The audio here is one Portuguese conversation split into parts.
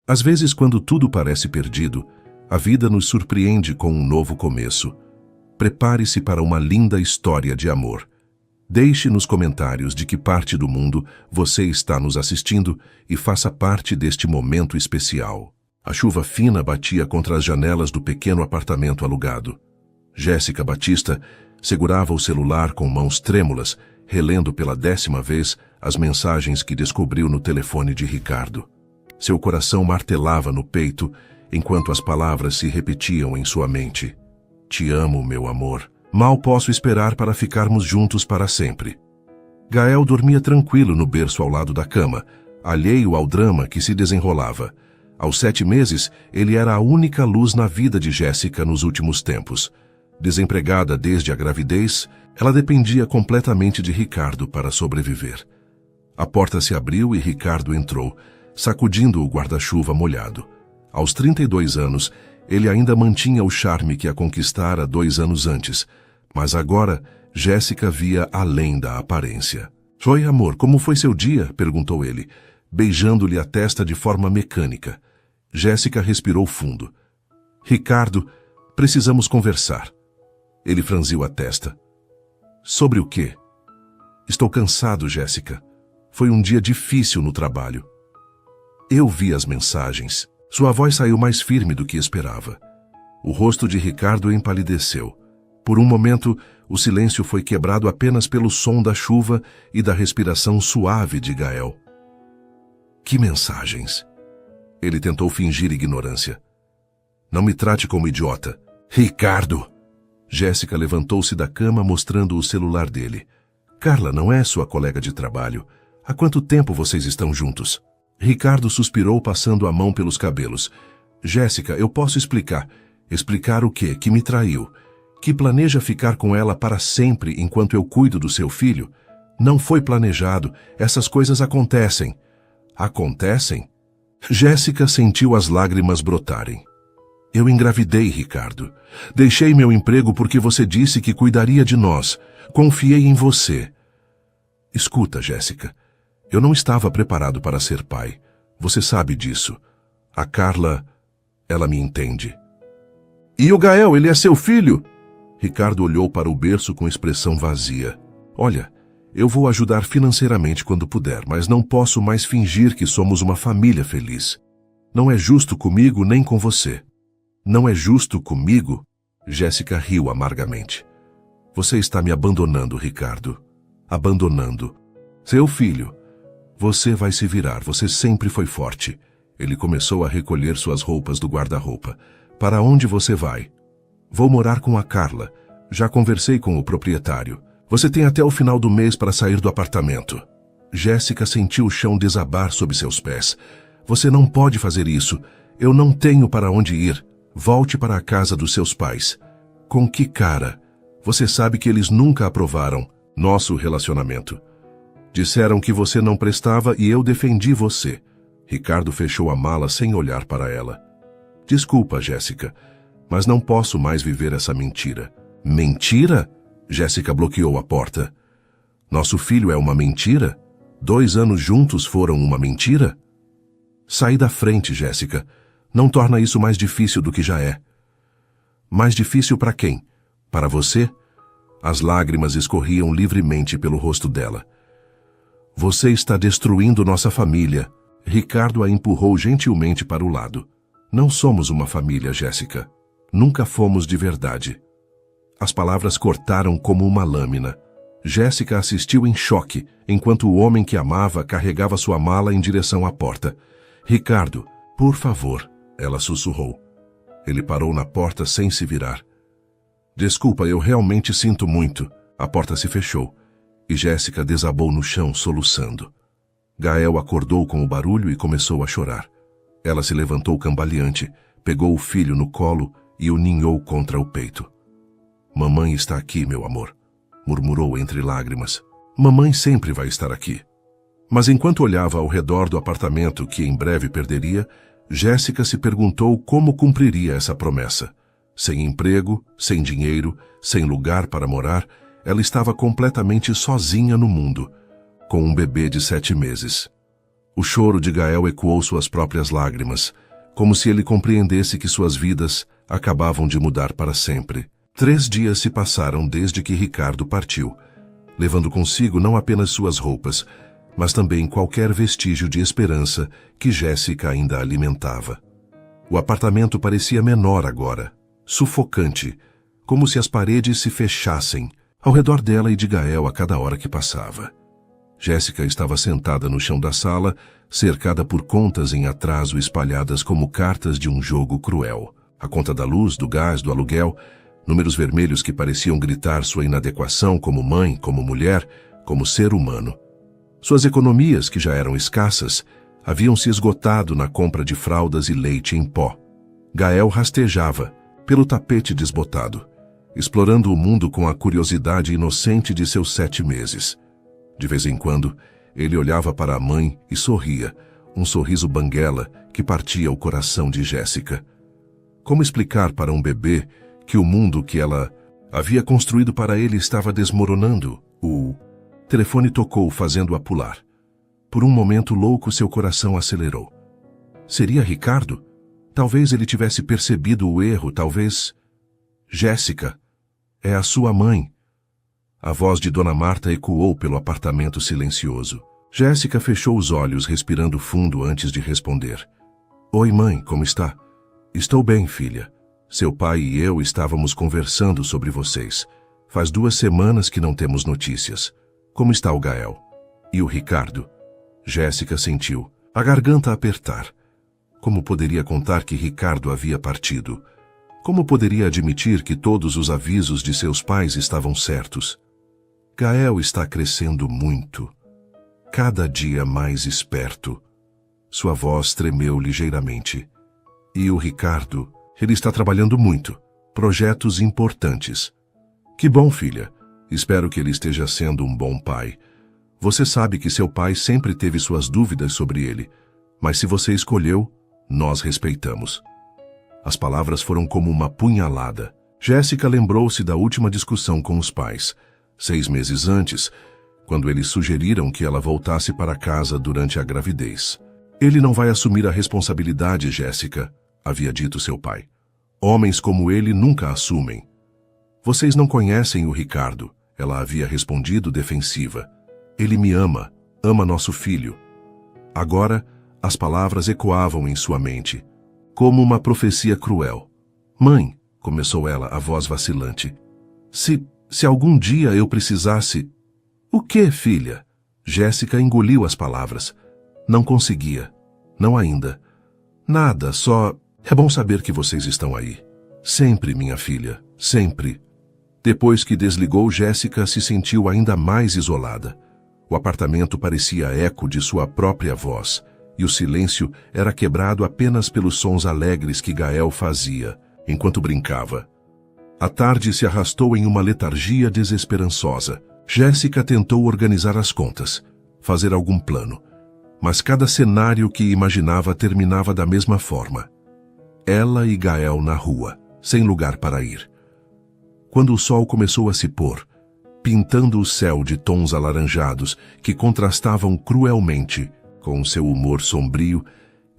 Às vezes, quando tudo parece perdido, a vida nos surpreende com um novo começo. Prepare-se para uma linda história de amor. Deixe nos comentários de que parte do mundo você está nos assistindo e faça parte deste momento especial. A chuva fina batia contra as janelas do pequeno apartamento alugado. Jéssica Batista segurava o celular com mãos trêmulas, relendo pela 10ª vez as mensagens que descobriu no telefone de Ricardo. Seu coração martelava no peito enquanto as palavras se repetiam em sua mente. Te amo, meu amor. Mal posso esperar para ficarmos juntos para sempre. Gael dormia tranquilo no berço ao lado da cama, alheio ao drama que se desenrolava. Aos 7 meses, ele era a única luz na vida de Jéssica nos últimos tempos. Desempregada desde a gravidez, ela dependia completamente de Ricardo para sobreviver. A porta se abriu e Ricardo entrou, sacudindo o guarda-chuva molhado. Aos 32 anos, ele ainda mantinha o charme que a conquistara 2 anos antes, mas agora Jéssica via além da aparência. Oi, amor, como foi seu dia? Perguntou ele, beijando-lhe a testa de forma mecânica. Jéssica respirou fundo. Ricardo, precisamos conversar. Ele franziu a testa. Sobre o quê? Estou cansado, Jéssica. Foi um dia difícil no trabalho. Eu vi as mensagens. Sua voz saiu mais firme do que esperava. O rosto de Ricardo empalideceu. Por um momento, o silêncio foi quebrado apenas pelo som da chuva e da respiração suave de Gael. Que mensagens? Ele tentou fingir ignorância. Não me trate como idiota. Ricardo! Jéssica levantou-se da cama mostrando o celular dele. Carla não é sua colega de trabalho. Há quanto tempo vocês estão juntos? Ricardo suspirou passando a mão pelos cabelos. Jéssica, eu posso explicar. Explicar o quê? Que me traiu. Que planeja ficar com ela para sempre enquanto eu cuido do seu filho? Não foi planejado. Essas coisas acontecem. Acontecem? Jéssica sentiu as lágrimas brotarem. Eu engravidei, Ricardo. Deixei meu emprego porque você disse que cuidaria de nós. Confiei em você. Escuta, Jéssica. Eu não estava preparado para ser pai. Você sabe disso. A Carla, ela me entende. E o Gael, ele é seu filho? Ricardo olhou para o berço com expressão vazia. Olha, eu vou ajudar financeiramente quando puder, mas não posso mais fingir que somos uma família feliz. Não é justo comigo nem com você. Não é justo comigo? Jéssica riu amargamente. Você está me abandonando, Ricardo. Abandonando. Seu filho. Você vai se virar, você sempre foi forte. Ele começou a recolher suas roupas do guarda-roupa. Para onde você vai? Vou morar com a Carla. Já conversei com o proprietário. Você tem até o final do mês para sair do apartamento. Jéssica sentiu o chão desabar sob seus pés. Você não pode fazer isso. Eu não tenho para onde ir. Volte para a casa dos seus pais. Com que cara? Você sabe que eles nunca aprovaram nosso relacionamento. Disseram que você não prestava e eu defendi você. Ricardo fechou a mala sem olhar para ela. Desculpa, Jéssica, mas não posso mais viver essa mentira. Mentira? Jéssica bloqueou a porta. Nosso filho é uma mentira? 2 anos juntos foram uma mentira? Sai da frente, Jéssica. Não torna isso mais difícil do que já é. Mais difícil para quem? Para você? As lágrimas escorriam livremente pelo rosto dela. Você está destruindo nossa família. Ricardo a empurrou gentilmente para o lado. Não somos uma família, Jéssica. Nunca fomos de verdade. As palavras cortaram como uma lâmina. Jéssica assistiu em choque, enquanto o homem que amava carregava sua mala em direção à porta. Ricardo, por favor, ela sussurrou. Ele parou na porta sem se virar. Desculpa, eu realmente sinto muito. A porta se fechou. E Jéssica desabou no chão, soluçando. Gael acordou com o barulho e começou a chorar. Ela se levantou cambaleante, pegou o filho no colo e o ninhou contra o peito. Mamãe está aqui, meu amor, murmurou entre lágrimas. Mamãe sempre vai estar aqui. Mas enquanto olhava ao redor do apartamento que em breve perderia, Jéssica se perguntou como cumpriria essa promessa. Sem emprego, sem dinheiro, sem lugar para morar, ela estava completamente sozinha no mundo, com um bebê de 7 meses. O choro de Gael ecoou suas próprias lágrimas, como se ele compreendesse que suas vidas acabavam de mudar para sempre. 3 dias se passaram desde que Ricardo partiu, levando consigo não apenas suas roupas, mas também qualquer vestígio de esperança que Jéssica ainda alimentava. O apartamento parecia menor agora, sufocante, como se as paredes se fechassem ao redor dela e de Gael a cada hora que passava. Jéssica estava sentada no chão da sala, cercada por contas em atraso espalhadas como cartas de um jogo cruel. A conta da luz, do gás, do aluguel, números vermelhos que pareciam gritar sua inadequação como mãe, como mulher, como ser humano. Suas economias, que já eram escassas, haviam se esgotado na compra de fraldas e leite em pó. Gael rastejava pelo tapete desbotado, explorando o mundo com a curiosidade inocente de seus 7 meses. De vez em quando, ele olhava para a mãe e sorria, um sorriso banguela que partia o coração de Jéssica. Como explicar para um bebê que o mundo que ela havia construído para ele estava desmoronando? O telefone tocou, fazendo-a pular. Por um momento louco, seu coração acelerou. Seria Ricardo? Talvez ele tivesse percebido o erro, talvez... Jéssica, é a sua mãe. A voz de Dona Marta ecoou pelo apartamento silencioso. Jéssica fechou os olhos, respirando fundo antes de responder. Oi, mãe, como está? Estou bem, filha. Seu pai e eu estávamos conversando sobre vocês. Faz 2 semanas que não temos notícias. Como está o Gael? E o Ricardo? Jéssica sentiu a garganta apertar. Como poderia contar que Ricardo havia partido? Como poderia admitir que todos os avisos de seus pais estavam certos? Gael está crescendo muito. Cada dia mais esperto. Sua voz tremeu ligeiramente. E o Ricardo? Ele está trabalhando muito. Projetos importantes. Que bom, filha. Espero que ele esteja sendo um bom pai. Você sabe que seu pai sempre teve suas dúvidas sobre ele, mas se você escolheu, nós respeitamos. As palavras foram como uma punhalada. Jéssica lembrou-se da última discussão com os pais, 6 meses antes, quando eles sugeriram que ela voltasse para casa durante a gravidez. Ele não vai assumir a responsabilidade, Jéssica, havia dito seu pai. Homens como ele nunca assumem. Vocês não conhecem o Ricardo, ela havia respondido defensiva. Ele me ama, ama nosso filho. Agora, as palavras ecoavam em sua mente, como uma profecia cruel. Mãe, começou ela, a voz vacilante. Se algum dia eu precisasse... O quê, filha? Jéssica engoliu as palavras. Não conseguia. Não ainda. Nada, só... É bom saber que vocês estão aí. Sempre, minha filha, sempre. Depois que desligou, Jéssica se sentiu ainda mais isolada. O apartamento parecia eco de sua própria voz, e o silêncio era quebrado apenas pelos sons alegres que Gael fazia, enquanto brincava. A tarde se arrastou em uma letargia desesperançosa. Jéssica tentou organizar as contas, fazer algum plano, mas cada cenário que imaginava terminava da mesma forma. Ela e Gael na rua, sem lugar para ir. Quando o sol começou a se pôr, pintando o céu de tons alaranjados que contrastavam cruelmente com seu humor sombrio,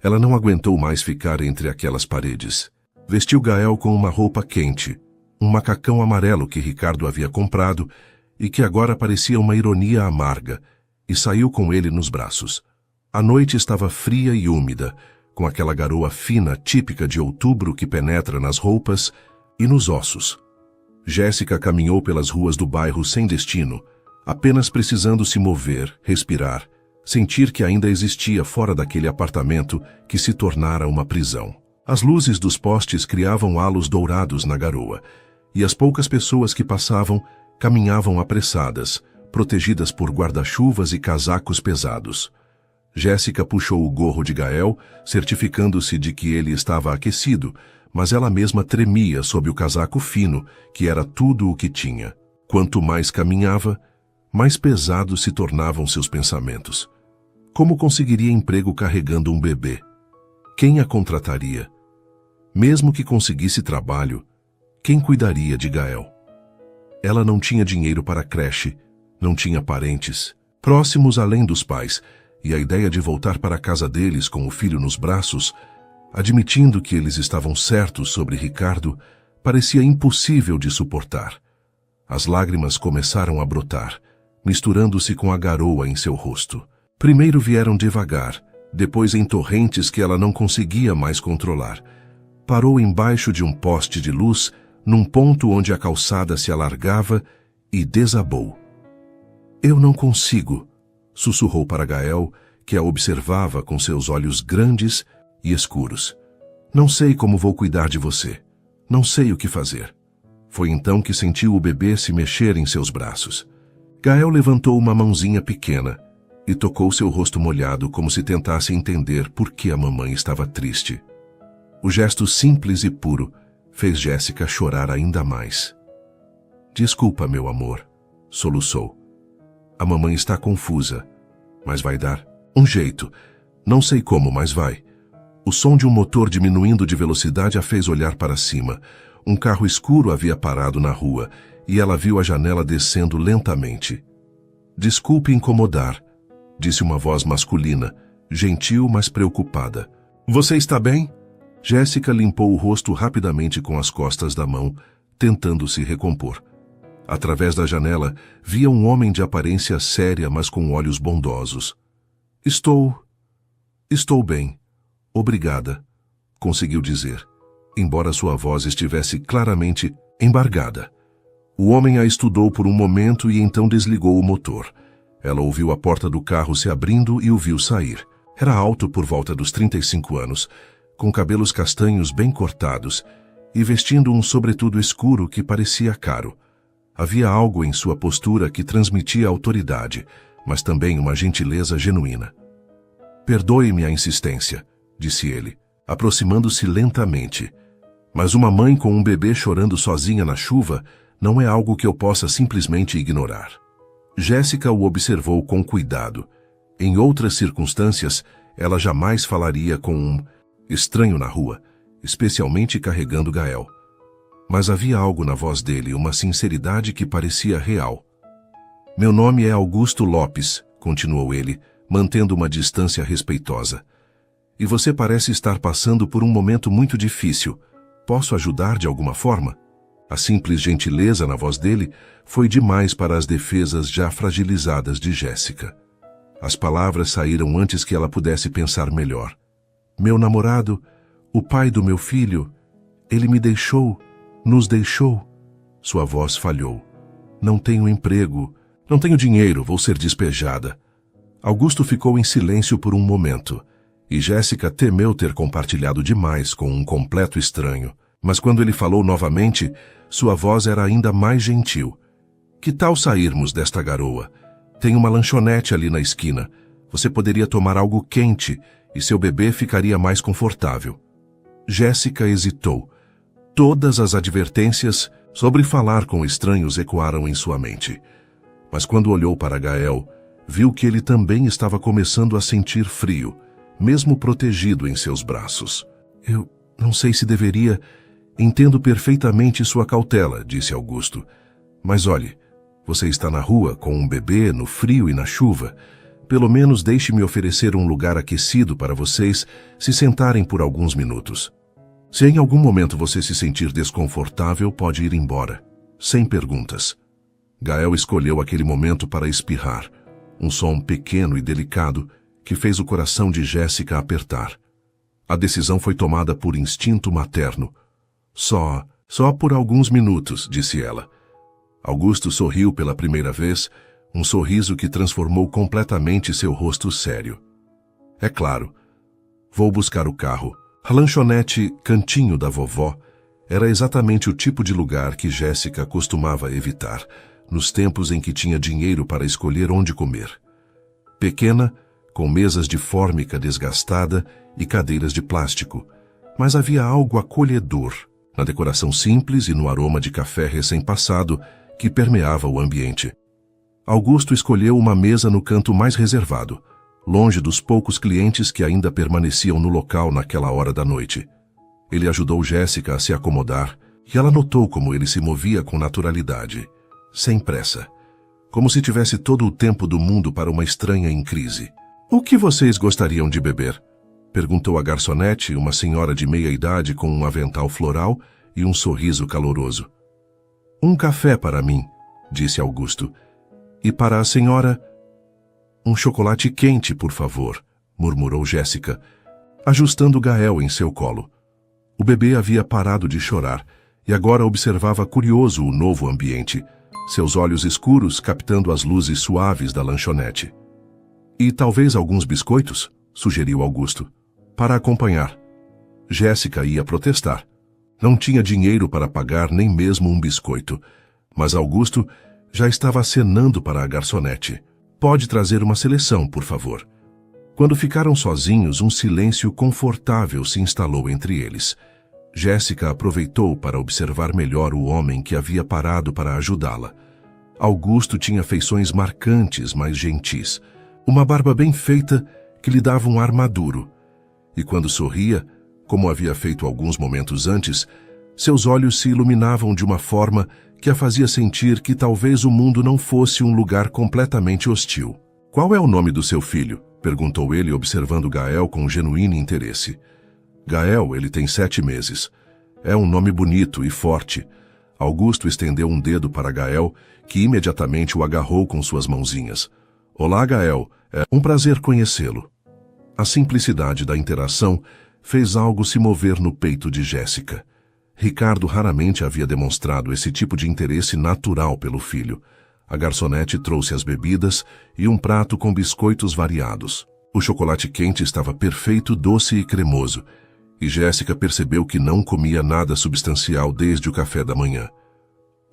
ela não aguentou mais ficar entre aquelas paredes. Vestiu Gael com uma roupa quente, um macacão amarelo que Ricardo havia comprado e que agora parecia uma ironia amarga, e saiu com ele nos braços. A noite estava fria e úmida, com aquela garoa fina típica de outubro que penetra nas roupas e nos ossos. Jéssica caminhou pelas ruas do bairro sem destino, apenas precisando se mover, respirar, sentir que ainda existia fora daquele apartamento que se tornara uma prisão. As luzes dos postes criavam halos dourados na garoa, e as poucas pessoas que passavam caminhavam apressadas, protegidas por guarda-chuvas e casacos pesados. Jéssica puxou o gorro de Gael, certificando-se de que ele estava aquecido, mas ela mesma tremia sob o casaco fino, que era tudo o que tinha. Quanto mais caminhava, mais pesados se tornavam seus pensamentos. Como conseguiria emprego carregando um bebê? Quem a contrataria? Mesmo que conseguisse trabalho, quem cuidaria de Gael? Ela não tinha dinheiro para creche, não tinha parentes, próximos além dos pais, e a ideia de voltar para a casa deles com o filho nos braços, admitindo que eles estavam certos sobre Ricardo, parecia impossível de suportar. As lágrimas começaram a brotar, misturando-se com a garoa em seu rosto. Primeiro vieram devagar, depois em torrentes que ela não conseguia mais controlar. Parou embaixo de um poste de luz, num ponto onde a calçada se alargava, e desabou. "Eu não consigo", sussurrou para Gael, que a observava com seus olhos grandes e escuros. "Não sei como vou cuidar de você. Não sei o que fazer." Foi então que sentiu o bebê se mexer em seus braços. Gael levantou uma mãozinha pequena e tocou seu rosto molhado como se tentasse entender por que a mamãe estava triste. O gesto simples e puro fez Jéssica chorar ainda mais. "Desculpa, meu amor", soluçou. "A mamãe está confusa, mas vai dar um jeito. Não sei como, mas vai." O som de um motor diminuindo de velocidade a fez olhar para cima. Um carro escuro havia parado na rua e ela viu a janela descendo lentamente. "Desculpe incomodar", disse uma voz masculina, gentil, mas preocupada. "Você está bem?" Jéssica limpou o rosto rapidamente com as costas da mão, tentando se recompor. Através da janela, via um homem de aparência séria, mas com olhos bondosos. Estou bem. Obrigada", conseguiu dizer, embora sua voz estivesse claramente embargada. O homem a estudou por um momento e então desligou o motor. Ela ouviu a porta do carro se abrindo e o viu sair. Era alto por volta dos 35 anos, com cabelos castanhos bem cortados e vestindo um sobretudo escuro que parecia caro. Havia algo em sua postura que transmitia autoridade, mas também uma gentileza genuína. "Perdoe-me a insistência", disse ele, aproximando-se lentamente. "Mas uma mãe com um bebê chorando sozinha na chuva não é algo que eu possa simplesmente ignorar." Jéssica o observou com cuidado. Em outras circunstâncias, ela jamais falaria com um estranho na rua, especialmente carregando Gael. Mas havia algo na voz dele, uma sinceridade que parecia real. "Meu nome é Augusto Lopes", continuou ele, mantendo uma distância respeitosa. "E você parece estar passando por um momento muito difícil. Posso ajudar de alguma forma?" A simples gentileza na voz dele foi demais para as defesas já fragilizadas de Jéssica. As palavras saíram antes que ela pudesse pensar melhor. "Meu namorado, o pai do meu filho, ele me deixou, nos deixou." Sua voz falhou. "Não tenho emprego, não tenho dinheiro, vou ser despejada." Augusto ficou em silêncio por um momento, e Jéssica temeu ter compartilhado demais com um completo estranho. Mas quando ele falou novamente, sua voz era ainda mais gentil. "Que tal sairmos desta garoa? Tem uma lanchonete ali na esquina. Você poderia tomar algo quente e seu bebê ficaria mais confortável." Jéssica hesitou. Todas as advertências sobre falar com estranhos ecoaram em sua mente. Mas quando olhou para Gael, viu que ele também estava começando a sentir frio, mesmo protegido em seus braços. "Eu não sei se deveria... Entendo perfeitamente sua cautela", disse Augusto. "Mas olhe, você está na rua com um bebê, no frio e na chuva. Pelo menos deixe-me oferecer um lugar aquecido para vocês se sentarem por alguns minutos. Se em algum momento você se sentir desconfortável, pode ir embora, sem perguntas." Gael escolheu aquele momento para espirrar, um som pequeno e delicado que fez o coração de Jéssica apertar. A decisão foi tomada por instinto materno. Só por alguns minutos", disse ela. Augusto sorriu pela primeira vez, um sorriso que transformou completamente seu rosto sério. "É claro. Vou buscar o carro." A lanchonete Cantinho da Vovó era exatamente o tipo de lugar que Jéssica costumava evitar, nos tempos em que tinha dinheiro para escolher onde comer. Pequena, com mesas de fórmica desgastada e cadeiras de plástico, mas havia algo acolhedor na decoração simples e no aroma de café recém-passado que permeava o ambiente. Augusto escolheu uma mesa no canto mais reservado, longe dos poucos clientes que ainda permaneciam no local naquela hora da noite. Ele ajudou Jéssica a se acomodar e ela notou como ele se movia com naturalidade, sem pressa, como se tivesse todo o tempo do mundo para uma estranha em crise. O que vocês gostariam de beber? Perguntou a garçonete, uma senhora de meia-idade com um avental floral e um sorriso caloroso. Um café para mim, disse Augusto. E para a senhora? Um chocolate quente, por favor, murmurou Jéssica, ajustando Gael em seu colo. O bebê havia parado de chorar e agora observava curioso o novo ambiente, seus olhos escuros captando as luzes suaves da lanchonete. E talvez alguns biscoitos, sugeriu Augusto, para acompanhar. Jéssica ia protestar. Não tinha dinheiro para pagar nem mesmo um biscoito, mas Augusto já estava acenando para a garçonete. Pode trazer uma seleção, por favor. Quando ficaram sozinhos, um silêncio confortável se instalou entre eles. Jéssica aproveitou para observar melhor o homem que havia parado para ajudá-la. Augusto tinha feições marcantes, mas gentis. Uma barba bem feita que lhe dava um ar maduro. E quando sorria, como havia feito alguns momentos antes, seus olhos se iluminavam de uma forma que a fazia sentir que talvez o mundo não fosse um lugar completamente hostil. Qual é o nome do seu filho? Perguntou ele, observando Gael com genuíno interesse. Gael, ele tem 7 meses. É um nome bonito e forte. Augusto estendeu um dedo para Gael, que imediatamente o agarrou com suas mãozinhas. Olá, Gael. É um prazer conhecê-lo. A simplicidade da interação fez algo se mover no peito de Jéssica. Ricardo raramente havia demonstrado esse tipo de interesse natural pelo filho. A garçonete trouxe as bebidas e um prato com biscoitos variados. O chocolate quente estava perfeito, doce e cremoso, e Jéssica percebeu que não comia nada substancial desde o café da manhã.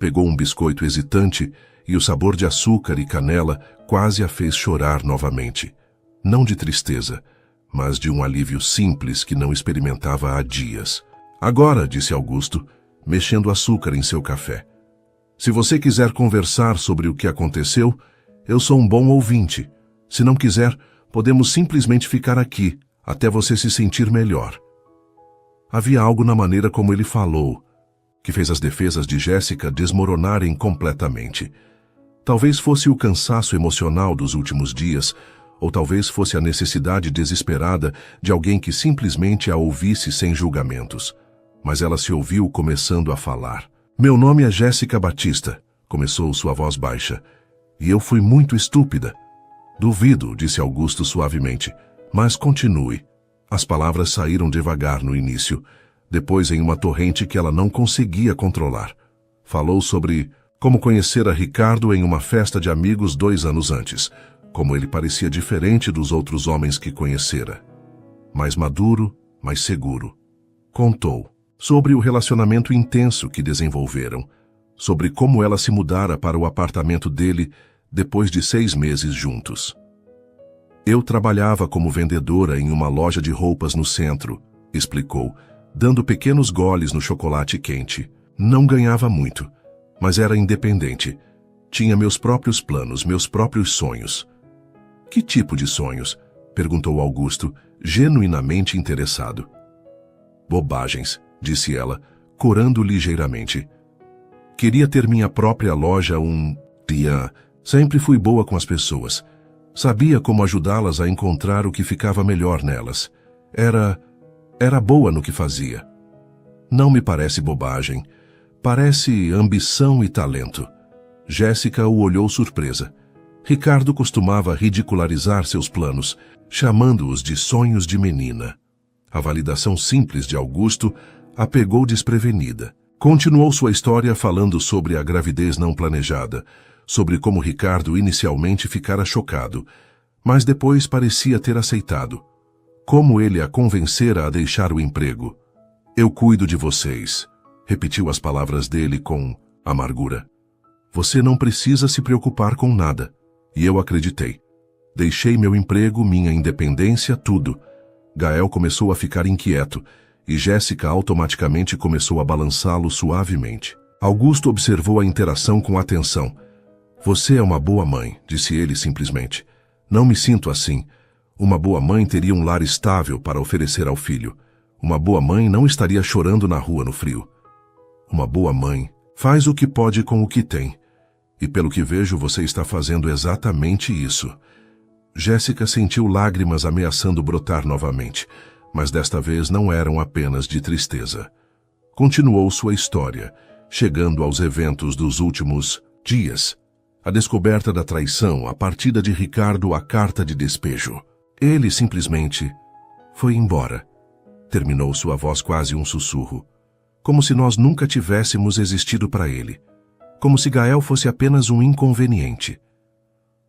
Pegou um biscoito hesitante e o sabor de açúcar e canela quase a fez chorar novamente. Não de tristeza, mas de um alívio simples que não experimentava há dias. Agora, disse Augusto, mexendo açúcar em seu café. Se você quiser conversar sobre o que aconteceu, eu sou um bom ouvinte. Se não quiser, podemos simplesmente ficar aqui, até você se sentir melhor. Havia algo na maneira como ele falou, que fez as defesas de Jéssica desmoronarem completamente. Talvez fosse o cansaço emocional dos últimos dias, ou talvez fosse a necessidade desesperada de alguém que simplesmente a ouvisse sem julgamentos. Mas ela se ouviu começando a falar. Meu nome é Jéssica Batista, começou sua voz baixa, e eu fui muito estúpida. Duvido, disse Augusto suavemente, mas continue. As palavras saíram devagar no início, depois em uma torrente que ela não conseguia controlar. Falou sobre como conhecera Ricardo em uma festa de amigos 2 anos antes, como ele parecia diferente dos outros homens que conhecera. Mais maduro, mais seguro. Contou sobre o relacionamento intenso que desenvolveram, sobre como ela se mudara para o apartamento dele depois de 6 meses juntos. Eu trabalhava como vendedora em uma loja de roupas no centro, explicou, dando pequenos goles no chocolate quente. Não ganhava muito, mas era independente. Tinha meus próprios planos, meus próprios sonhos. Que tipo de sonhos? Perguntou Augusto, genuinamente interessado. Bobagens, disse ela, corando ligeiramente. Queria ter minha própria loja, dia. Sempre fui boa com as pessoas. Sabia como ajudá-las a encontrar o que ficava melhor nelas. Era boa no que fazia. Não me parece bobagem. Parece ambição e talento. Jéssica o olhou surpresa. Ricardo costumava ridicularizar seus planos, chamando-os de sonhos de menina. A validação simples de Augusto a pegou desprevenida. Continuou sua história falando sobre a gravidez não planejada, sobre como Ricardo inicialmente ficara chocado, mas depois parecia ter aceitado. Como ele a convencera a deixar o emprego. Eu cuido de vocês, repetiu as palavras dele com amargura. Você não precisa se preocupar com nada. E eu acreditei. Deixei meu emprego, minha independência, tudo. Gael começou a ficar inquieto, e Jéssica automaticamente começou a balançá-lo suavemente. Augusto observou a interação com atenção. Você é uma boa mãe, disse ele simplesmente. Não me sinto assim. Uma boa mãe teria um lar estável para oferecer ao filho. Uma boa mãe não estaria chorando na rua no frio. Uma boa mãe faz o que pode com o que tem. E pelo que vejo, você está fazendo exatamente isso. Jéssica sentiu lágrimas ameaçando brotar novamente, mas desta vez não eram apenas de tristeza. Continuou sua história, chegando aos eventos dos últimos dias. A descoberta da traição, a partida de Ricardo, a carta de despejo. Ele simplesmente foi embora. Terminou sua voz quase um sussurro. Como se nós nunca tivéssemos existido para ele. Como se Gael fosse apenas um inconveniente.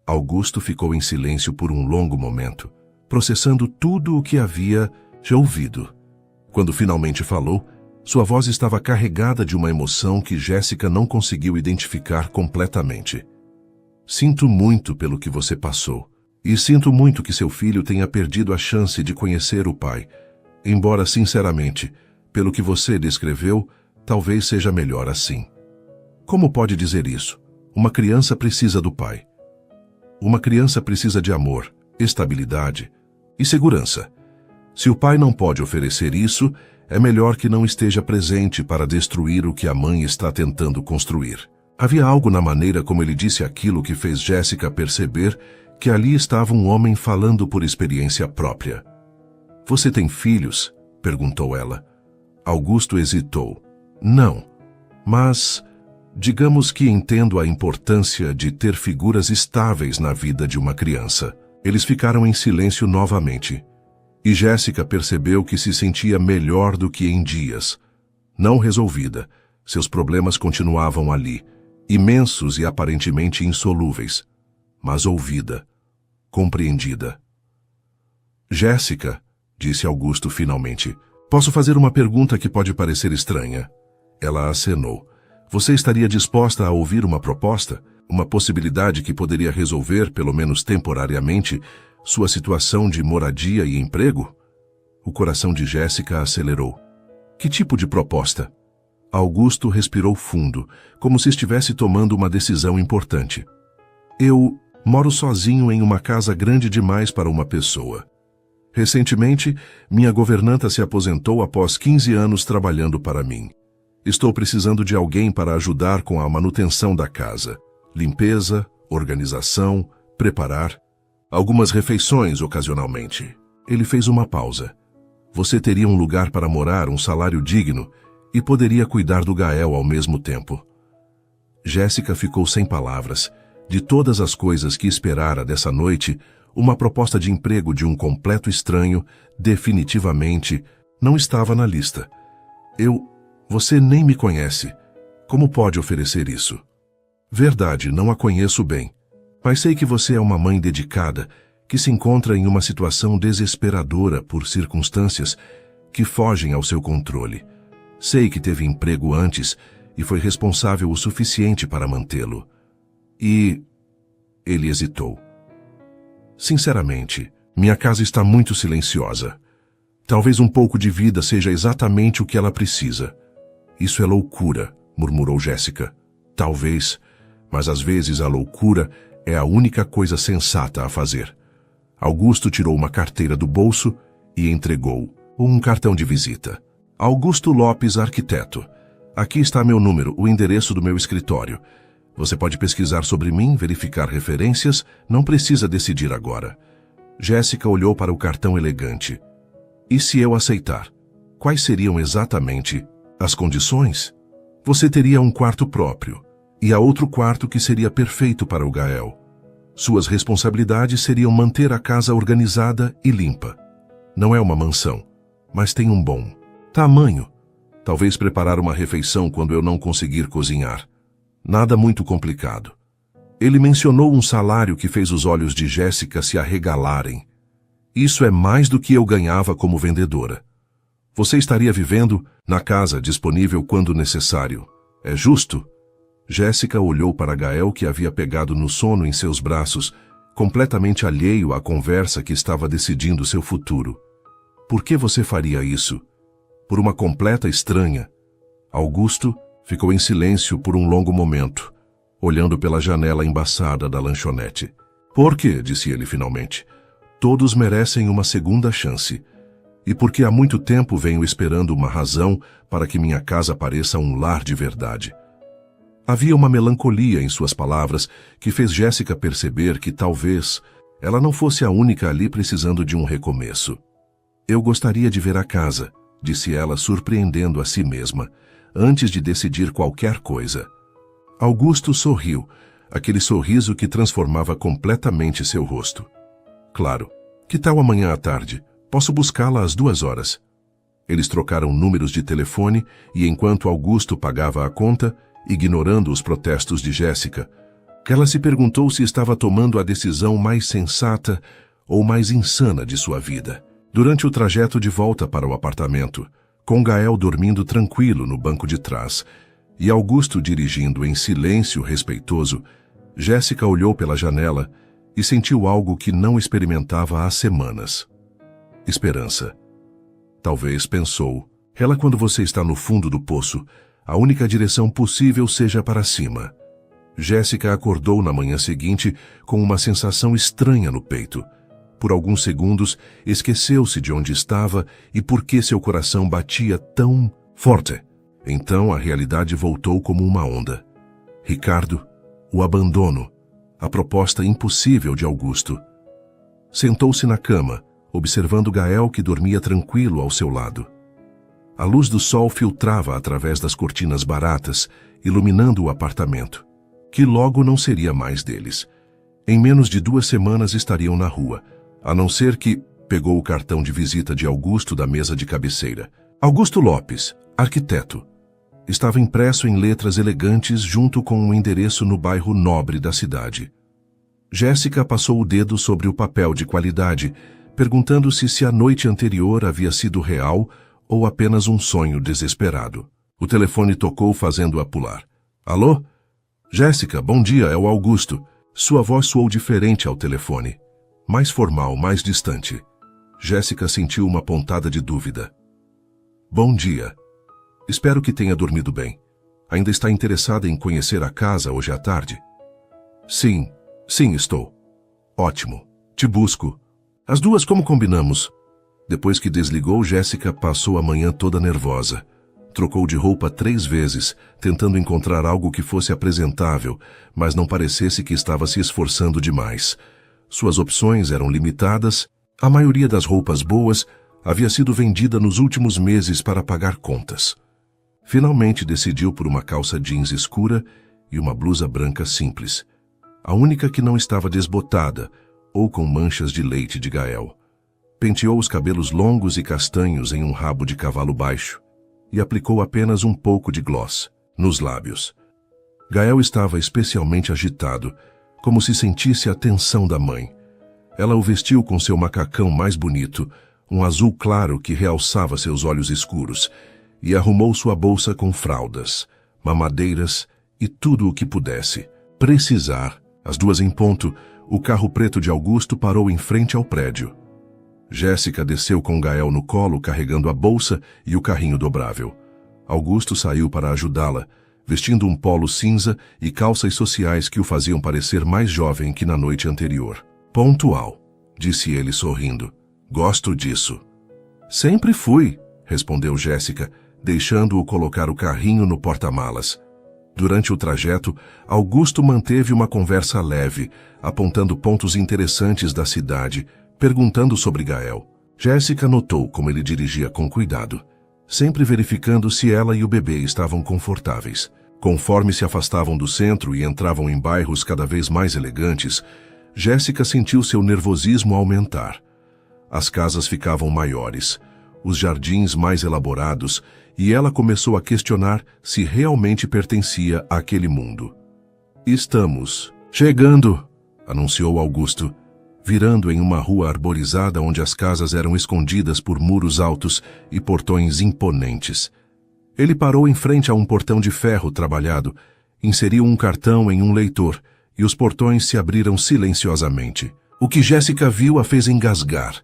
Augusto ficou em silêncio por um longo momento, processando tudo o que havia já ouvido. Quando finalmente falou, sua voz estava carregada de uma emoção que Jéssica não conseguiu identificar completamente. Sinto muito pelo que você passou, e sinto muito que seu filho tenha perdido a chance de conhecer o pai, embora, sinceramente, pelo que você descreveu, talvez seja melhor assim. Como pode dizer isso? Uma criança precisa do pai. Uma criança precisa de amor, estabilidade e segurança. Se o pai não pode oferecer isso, é melhor que não esteja presente para destruir o que a mãe está tentando construir. Havia algo na maneira como ele disse aquilo que fez Jéssica perceber que ali estava um homem falando por experiência própria. Você tem filhos? Perguntou ela. Augusto hesitou. Não, mas digamos que entendo a importância de ter figuras estáveis na vida de uma criança. Eles ficaram em silêncio novamente. E Jéssica percebeu que se sentia melhor do que em dias. Não resolvida, seus problemas continuavam ali, imensos e aparentemente insolúveis, mas ouvida, compreendida. Jéssica, disse Augusto finalmente, posso fazer uma pergunta que pode parecer estranha? Ela acenou. Você estaria disposta a ouvir uma proposta? Uma possibilidade que poderia resolver, pelo menos temporariamente, sua situação de moradia e emprego? O coração de Jéssica acelerou. Que tipo de proposta? Augusto respirou fundo, como se estivesse tomando uma decisão importante. Eu moro sozinho em uma casa grande demais para uma pessoa. Recentemente, minha governanta se aposentou após 15 anos trabalhando para mim. Estou precisando de alguém para ajudar com a manutenção da casa. Limpeza, organização, preparar algumas refeições ocasionalmente. Ele fez uma pausa. Você teria um lugar para morar, um salário digno, e poderia cuidar do Gael ao mesmo tempo. Jéssica ficou sem palavras. De todas as coisas que esperara dessa noite, uma proposta de emprego de um completo estranho, definitivamente, não estava na lista. Você nem me conhece. Como pode oferecer isso? Verdade, não a conheço bem. Mas sei que você é uma mãe dedicada, que se encontra em uma situação desesperadora por circunstâncias que fogem ao seu controle. Sei que teve emprego antes e foi responsável o suficiente para mantê-lo. E ele hesitou. Sinceramente, minha casa está muito silenciosa. Talvez um pouco de vida seja exatamente o que ela precisa. Isso é loucura, murmurou Jéssica. Talvez, mas às vezes a loucura é a única coisa sensata a fazer. Augusto tirou uma carteira do bolso e entregou um cartão de visita. Augusto Lopes, arquiteto. Aqui está meu número, o endereço do meu escritório. Você pode pesquisar sobre mim, verificar referências, não precisa decidir agora. Jéssica olhou para o cartão elegante. E se eu aceitar? Quais seriam exatamente as condições? Você teria um quarto próprio, e há outro quarto que seria perfeito para o Gael. Suas responsabilidades seriam manter a casa organizada e limpa. Não é uma mansão, mas tem um bom tamanho. Talvez preparar uma refeição quando eu não conseguir cozinhar. Nada muito complicado. Ele mencionou um salário que fez os olhos de Jéssica se arregalarem. Isso é mais do que eu ganhava como vendedora. Você estaria vivendo na casa disponível quando necessário. É justo? Jéssica olhou para Gael, que havia pegado no sono em seus braços, completamente alheio à conversa que estava decidindo seu futuro. Por que você faria isso? Por uma completa estranha. Augusto ficou em silêncio por um longo momento, olhando pela janela embaçada da lanchonete. Por quê? Disse ele finalmente. Todos merecem uma segunda chance. E porque há muito tempo venho esperando uma razão para que minha casa pareça um lar de verdade. Havia uma melancolia em suas palavras que fez Jéssica perceber que talvez ela não fosse a única ali precisando de um recomeço. Eu gostaria de ver a casa, disse ela, surpreendendo a si mesma, antes de decidir qualquer coisa. Augusto sorriu, aquele sorriso que transformava completamente seu rosto. Claro. Que tal amanhã à tarde? Posso buscá-la às 2 horas. Eles trocaram números de telefone e, enquanto Augusto pagava a conta, ignorando os protestos de Jéssica, ela se perguntou se estava tomando a decisão mais sensata ou mais insana de sua vida. Durante o trajeto de volta para o apartamento, com Gael dormindo tranquilo no banco de trás e Augusto dirigindo em silêncio respeitoso, Jéssica olhou pela janela e sentiu algo que não experimentava há semanas. Esperança. Talvez, pensou, ela quando você está no fundo do poço, a única direção possível seja para cima. Jéssica acordou na manhã seguinte com uma sensação estranha no peito. Por alguns segundos, esqueceu-se de onde estava e por que seu coração batia tão forte. Então a realidade voltou como uma onda. Ricardo, o abandono, a proposta impossível de Augusto. Sentou-se na cama, observando Gael que dormia tranquilo ao seu lado. A luz do sol filtrava através das cortinas baratas, iluminando o apartamento, que logo não seria mais deles. Em menos de 2 semanas estariam na rua, a não ser que pegou o cartão de visita de Augusto da mesa de cabeceira. Augusto Lopes, arquiteto. Estava impresso em letras elegantes junto com um endereço no bairro nobre da cidade. Jéssica passou o dedo sobre o papel de qualidade, perguntando-se se a noite anterior havia sido real ou apenas um sonho desesperado. O telefone tocou fazendo-a pular. Alô? Jéssica, bom dia, é o Augusto. Sua voz soou diferente ao telefone. Mais formal, mais distante. Jéssica sentiu uma pontada de dúvida. Bom dia. Espero que tenha dormido bem. Ainda está interessada em conhecer a casa hoje à tarde? Sim, estou. Ótimo. Te busco. As 2 como combinamos. Depois que desligou, Jéssica passou a manhã toda nervosa. Trocou de roupa 3 vezes, tentando encontrar algo que fosse apresentável, mas não parecesse que estava se esforçando demais. Suas opções eram limitadas, a maioria das roupas boas havia sido vendida nos últimos meses para pagar contas. Finalmente decidiu por uma calça jeans escura e uma blusa branca simples, a única que não estava desbotada ou com manchas de leite de Gael. Penteou os cabelos longos e castanhos em um rabo de cavalo baixo e aplicou apenas um pouco de gloss nos lábios. Gael estava especialmente agitado, como se sentisse a tensão da mãe. Ela o vestiu com seu macacão mais bonito, um azul claro que realçava seus olhos escuros, e arrumou sua bolsa com fraldas, mamadeiras e tudo o que pudesse precisar. Às 2 em ponto, o carro preto de Augusto parou em frente ao prédio. Jéssica desceu com Gael no colo, carregando a bolsa e o carrinho dobrável. Augusto saiu para ajudá-la, vestindo um polo cinza e calças sociais que o faziam parecer mais jovem que na noite anterior. Pontual, disse ele sorrindo. Gosto disso. Sempre fui, respondeu Jéssica, deixando-o colocar o carrinho no porta-malas. Durante o trajeto, Augusto manteve uma conversa leve, apontando pontos interessantes da cidade, perguntando sobre Gael. Jéssica notou como ele dirigia com cuidado, sempre verificando se ela e o bebê estavam confortáveis. Conforme se afastavam do centro e entravam em bairros cada vez mais elegantes, Jéssica sentiu seu nervosismo aumentar. As casas ficavam maiores, os jardins mais elaborados, e ela começou a questionar se realmente pertencia àquele mundo. Estamos chegando, anunciou Augusto, virando em uma rua arborizada onde as casas eram escondidas por muros altos e portões imponentes. Ele parou em frente a um portão de ferro trabalhado, inseriu um cartão em um leitor e os portões se abriram silenciosamente. O que Jéssica viu a fez engasgar.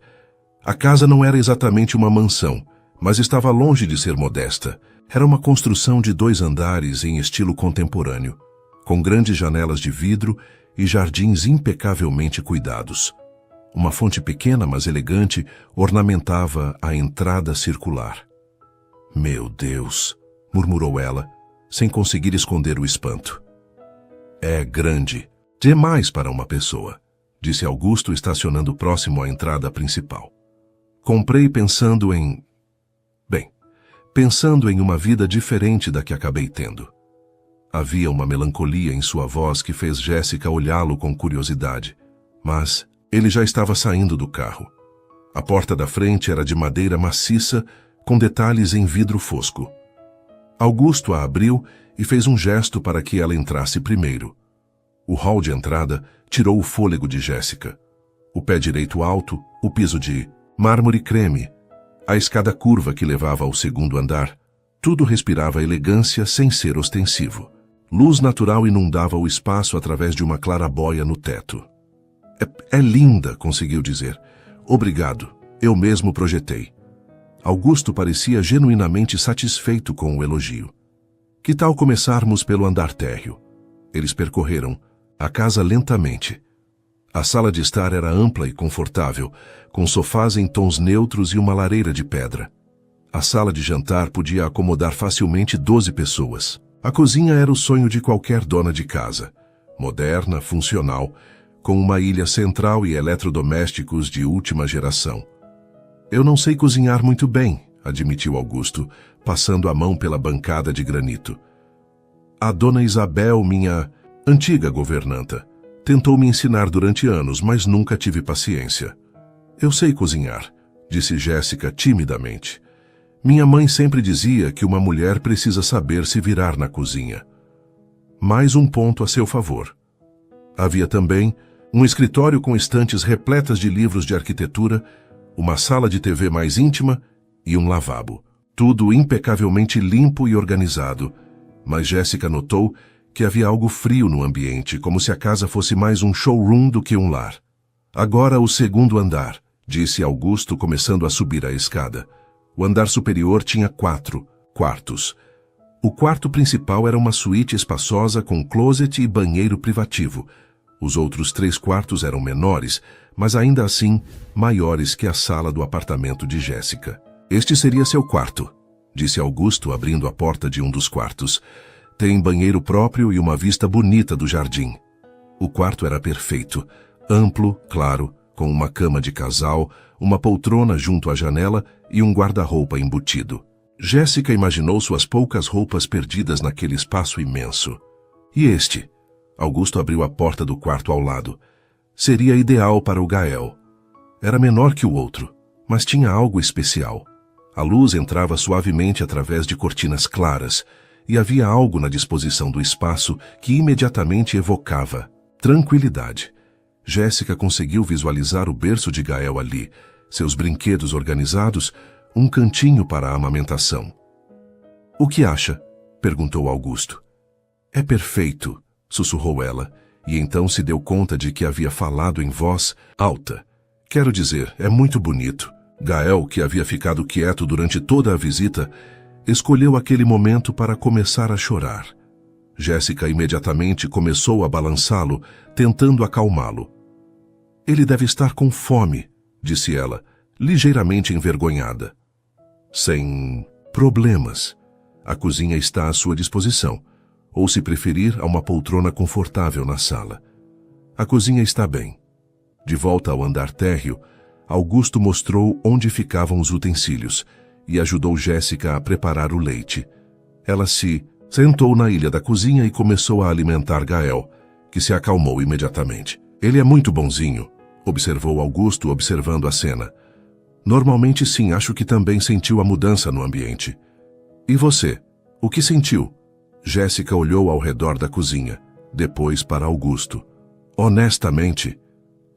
A casa não era exatamente uma mansão, mas estava longe de ser modesta. Era uma construção de 2 andares em estilo contemporâneo, com grandes janelas de vidro e jardins impecavelmente cuidados. Uma fonte pequena, mas elegante, ornamentava a entrada circular. Meu Deus, murmurou ela, sem conseguir esconder o espanto. É grande, demais para uma pessoa, disse Augusto, estacionando próximo à entrada principal. Comprei pensando em uma vida diferente da que acabei tendo. Havia uma melancolia em sua voz que fez Jéssica olhá-lo com curiosidade, mas ele já estava saindo do carro. A porta da frente era de madeira maciça, com detalhes em vidro fosco. Augusto a abriu e fez um gesto para que ela entrasse primeiro. O hall de entrada tirou o fôlego de Jéssica. O pé direito alto, o piso de mármore creme, a escada curva que levava ao segundo andar, tudo respirava elegância sem ser ostensivo. Luz natural inundava o espaço através de uma clarabóia no teto. É linda, conseguiu dizer. Obrigado, eu mesmo projetei. Augusto parecia genuinamente satisfeito com o elogio. Que tal começarmos pelo andar térreo? Eles percorreram a casa lentamente. A sala de estar era ampla e confortável, com sofás em tons neutros e uma lareira de pedra. A sala de jantar podia acomodar facilmente 12 pessoas. A cozinha era o sonho de qualquer dona de casa. Moderna, funcional, com uma ilha central e eletrodomésticos de última geração. Eu não sei cozinhar muito bem, admitiu Augusto, passando a mão pela bancada de granito. A dona Isabel, minha antiga governanta, tentou me ensinar durante anos, mas nunca tive paciência. Eu sei cozinhar, disse Jéssica timidamente. Minha mãe sempre dizia que uma mulher precisa saber se virar na cozinha. Mais um ponto a seu favor. Havia também um escritório com estantes repletas de livros de arquitetura, uma sala de TV mais íntima e um lavabo. Tudo impecavelmente limpo e organizado, mas Jéssica notou que havia algo frio no ambiente, como se a casa fosse mais um showroom do que um lar. Agora o segundo andar, disse Augusto, começando a subir a escada. O andar superior tinha 4 quartos. O quarto principal era uma suíte espaçosa com closet e banheiro privativo. Os outros 3 quartos eram menores, mas ainda assim maiores que a sala do apartamento de Jéssica. Este seria seu quarto, disse Augusto, abrindo a porta de um dos quartos. Tem banheiro próprio e uma vista bonita do jardim. O quarto era perfeito, amplo, claro, com uma cama de casal, uma poltrona junto à janela e um guarda-roupa embutido. Jéssica imaginou suas poucas roupas perdidas naquele espaço imenso. E este? Augusto abriu a porta do quarto ao lado. Seria ideal para o Gael. Era menor que o outro, mas tinha algo especial. A luz entrava suavemente através de cortinas claras, e havia algo na disposição do espaço que imediatamente evocava tranquilidade. Jéssica conseguiu visualizar o berço de Gael ali, seus brinquedos organizados, um cantinho para a amamentação. "O que acha?" perguntou Augusto. "É perfeito", sussurrou ela, e então se deu conta de que havia falado em voz alta. "Quero dizer, é muito bonito." Gael, que havia ficado quieto durante toda a visita, escolheu aquele momento para começar a chorar. Jéssica imediatamente começou a balançá-lo, tentando acalmá-lo. "Ele deve estar com fome", disse ela, ligeiramente envergonhada. "Sem problemas. A cozinha está à sua disposição, ou, se preferir, há uma poltrona confortável na sala. A cozinha está bem." De volta ao andar térreo, Augusto mostrou onde ficavam os utensílios e ajudou Jéssica a preparar o leite. Ela se sentou na ilha da cozinha e começou a alimentar Gael, que se acalmou imediatamente. "Ele é muito bonzinho", observou Augusto, observando a cena. "Normalmente sim, acho que também sentiu a mudança no ambiente." "E você? O que sentiu?" Jéssica olhou ao redor da cozinha, depois para Augusto. "Honestamente,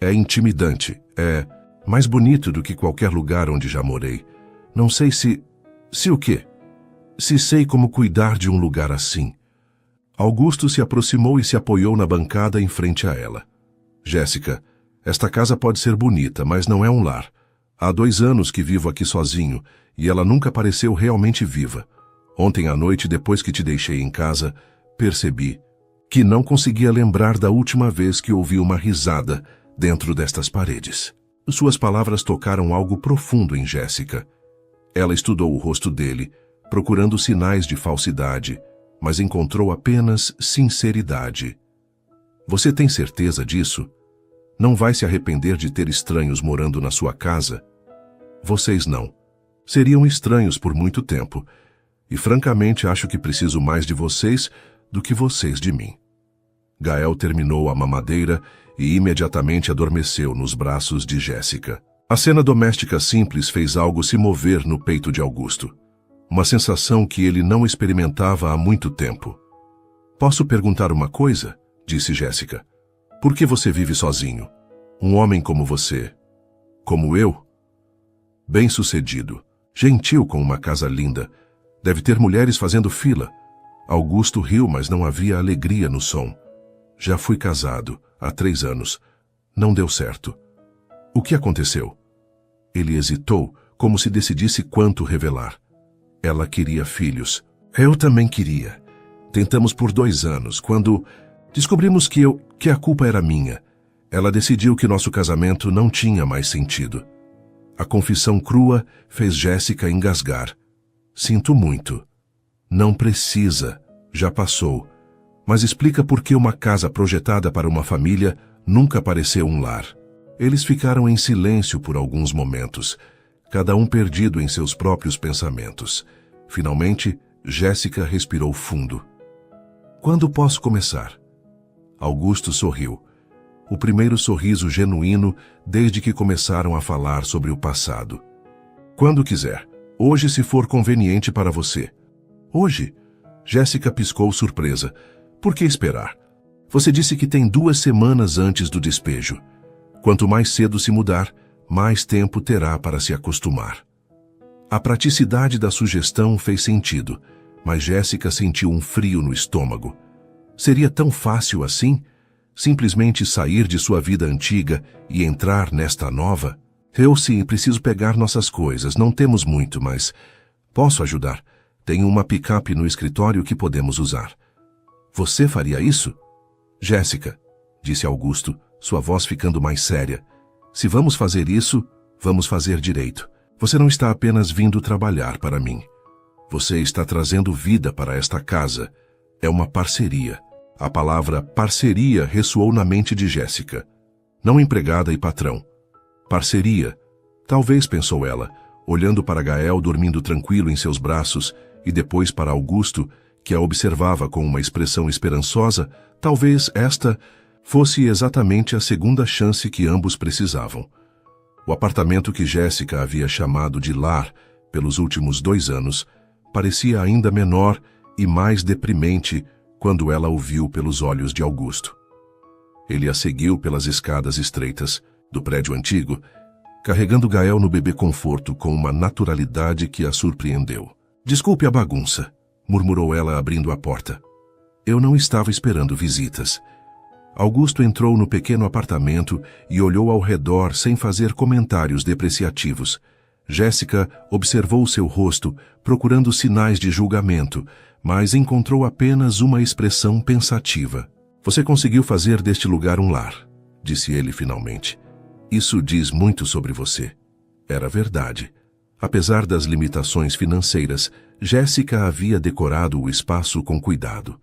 é intimidante, é mais bonito do que qualquer lugar onde já morei. Não sei se o quê? Se sei como cuidar de um lugar assim." Augusto se aproximou e se apoiou na bancada em frente a ela. "Jéssica, esta casa pode ser bonita, mas não é um lar. Há 2 anos que vivo aqui sozinho e ela nunca pareceu realmente viva. Ontem à noite, depois que te deixei em casa, percebi que não conseguia lembrar da última vez que ouvi uma risada dentro destas paredes." Suas palavras tocaram algo profundo em Jéssica. Ela estudou o rosto dele, procurando sinais de falsidade, mas encontrou apenas sinceridade. "Você tem certeza disso?" Não vai se arrepender de ter estranhos morando na sua casa? Vocês não. Seriam estranhos por muito tempo. E francamente acho que preciso mais de vocês do que vocês de mim. Gael terminou a mamadeira e imediatamente adormeceu nos braços de Jéssica. A cena doméstica simples fez algo se mover no peito de Augusto. Uma sensação que ele não experimentava há muito tempo. Posso perguntar uma coisa? Disse Jéssica. Por que você vive sozinho? Um homem como você. Como eu? Bem-sucedido. Gentil com uma casa linda. Deve ter mulheres fazendo fila. Augusto riu, mas não havia alegria no som. Já fui casado, há 3 anos. Não deu certo. O que aconteceu? Ele hesitou, como se decidisse quanto revelar. Ela queria filhos. Eu também queria. Tentamos por 2 anos, quando descobrimos que a culpa era minha. Ela decidiu que nosso casamento não tinha mais sentido. A confissão crua fez Jéssica engasgar. Sinto muito. Não precisa. Já passou. Mas explica por que uma casa projetada para uma família nunca pareceu um lar. Eles ficaram em silêncio por alguns momentos, cada um perdido em seus próprios pensamentos. Finalmente, Jéssica respirou fundo. Quando posso começar? Augusto sorriu. O primeiro sorriso genuíno desde que começaram a falar sobre o passado. Quando quiser. Hoje, se for conveniente para você. Hoje? Jéssica piscou surpresa. Por que esperar? Você disse que tem 2 semanas antes do despejo. Quanto mais cedo se mudar, mais tempo terá para se acostumar. A praticidade da sugestão fez sentido, mas Jéssica sentiu um frio no estômago. Seria tão fácil assim? Simplesmente sair de sua vida antiga e entrar nesta nova? Eu sim, preciso pegar nossas coisas. Não temos muito, mas posso ajudar. Tenho uma picape no escritório que podemos usar. Você faria isso? Jéssica, disse Augusto, sua voz ficando mais séria. Se vamos fazer isso, vamos fazer direito. Você não está apenas vindo trabalhar para mim. Você está trazendo vida para esta casa. É uma parceria. A palavra parceria ressoou na mente de Jéssica. Não empregada e patrão. Parceria. Talvez, pensou ela, olhando para Gael dormindo tranquilo em seus braços e depois para Augusto, que a observava com uma expressão esperançosa, talvez esta fosse exatamente a segunda chance que ambos precisavam. O apartamento que Jéssica havia chamado de lar pelos últimos 2 anos parecia ainda menor e mais deprimente quando ela o viu pelos olhos de Augusto. Ele a seguiu pelas escadas estreitas do prédio antigo, carregando Gael no bebê conforto com uma naturalidade que a surpreendeu. Desculpe a bagunça, murmurou ela abrindo a porta. Eu não estava esperando visitas. Augusto entrou no pequeno apartamento e olhou ao redor sem fazer comentários depreciativos. Jéssica observou seu rosto, procurando sinais de julgamento, mas encontrou apenas uma expressão pensativa. Você conseguiu fazer deste lugar um lar, disse ele finalmente. Isso diz muito sobre você. Era verdade. Apesar das limitações financeiras, Jéssica havia decorado o espaço com cuidado.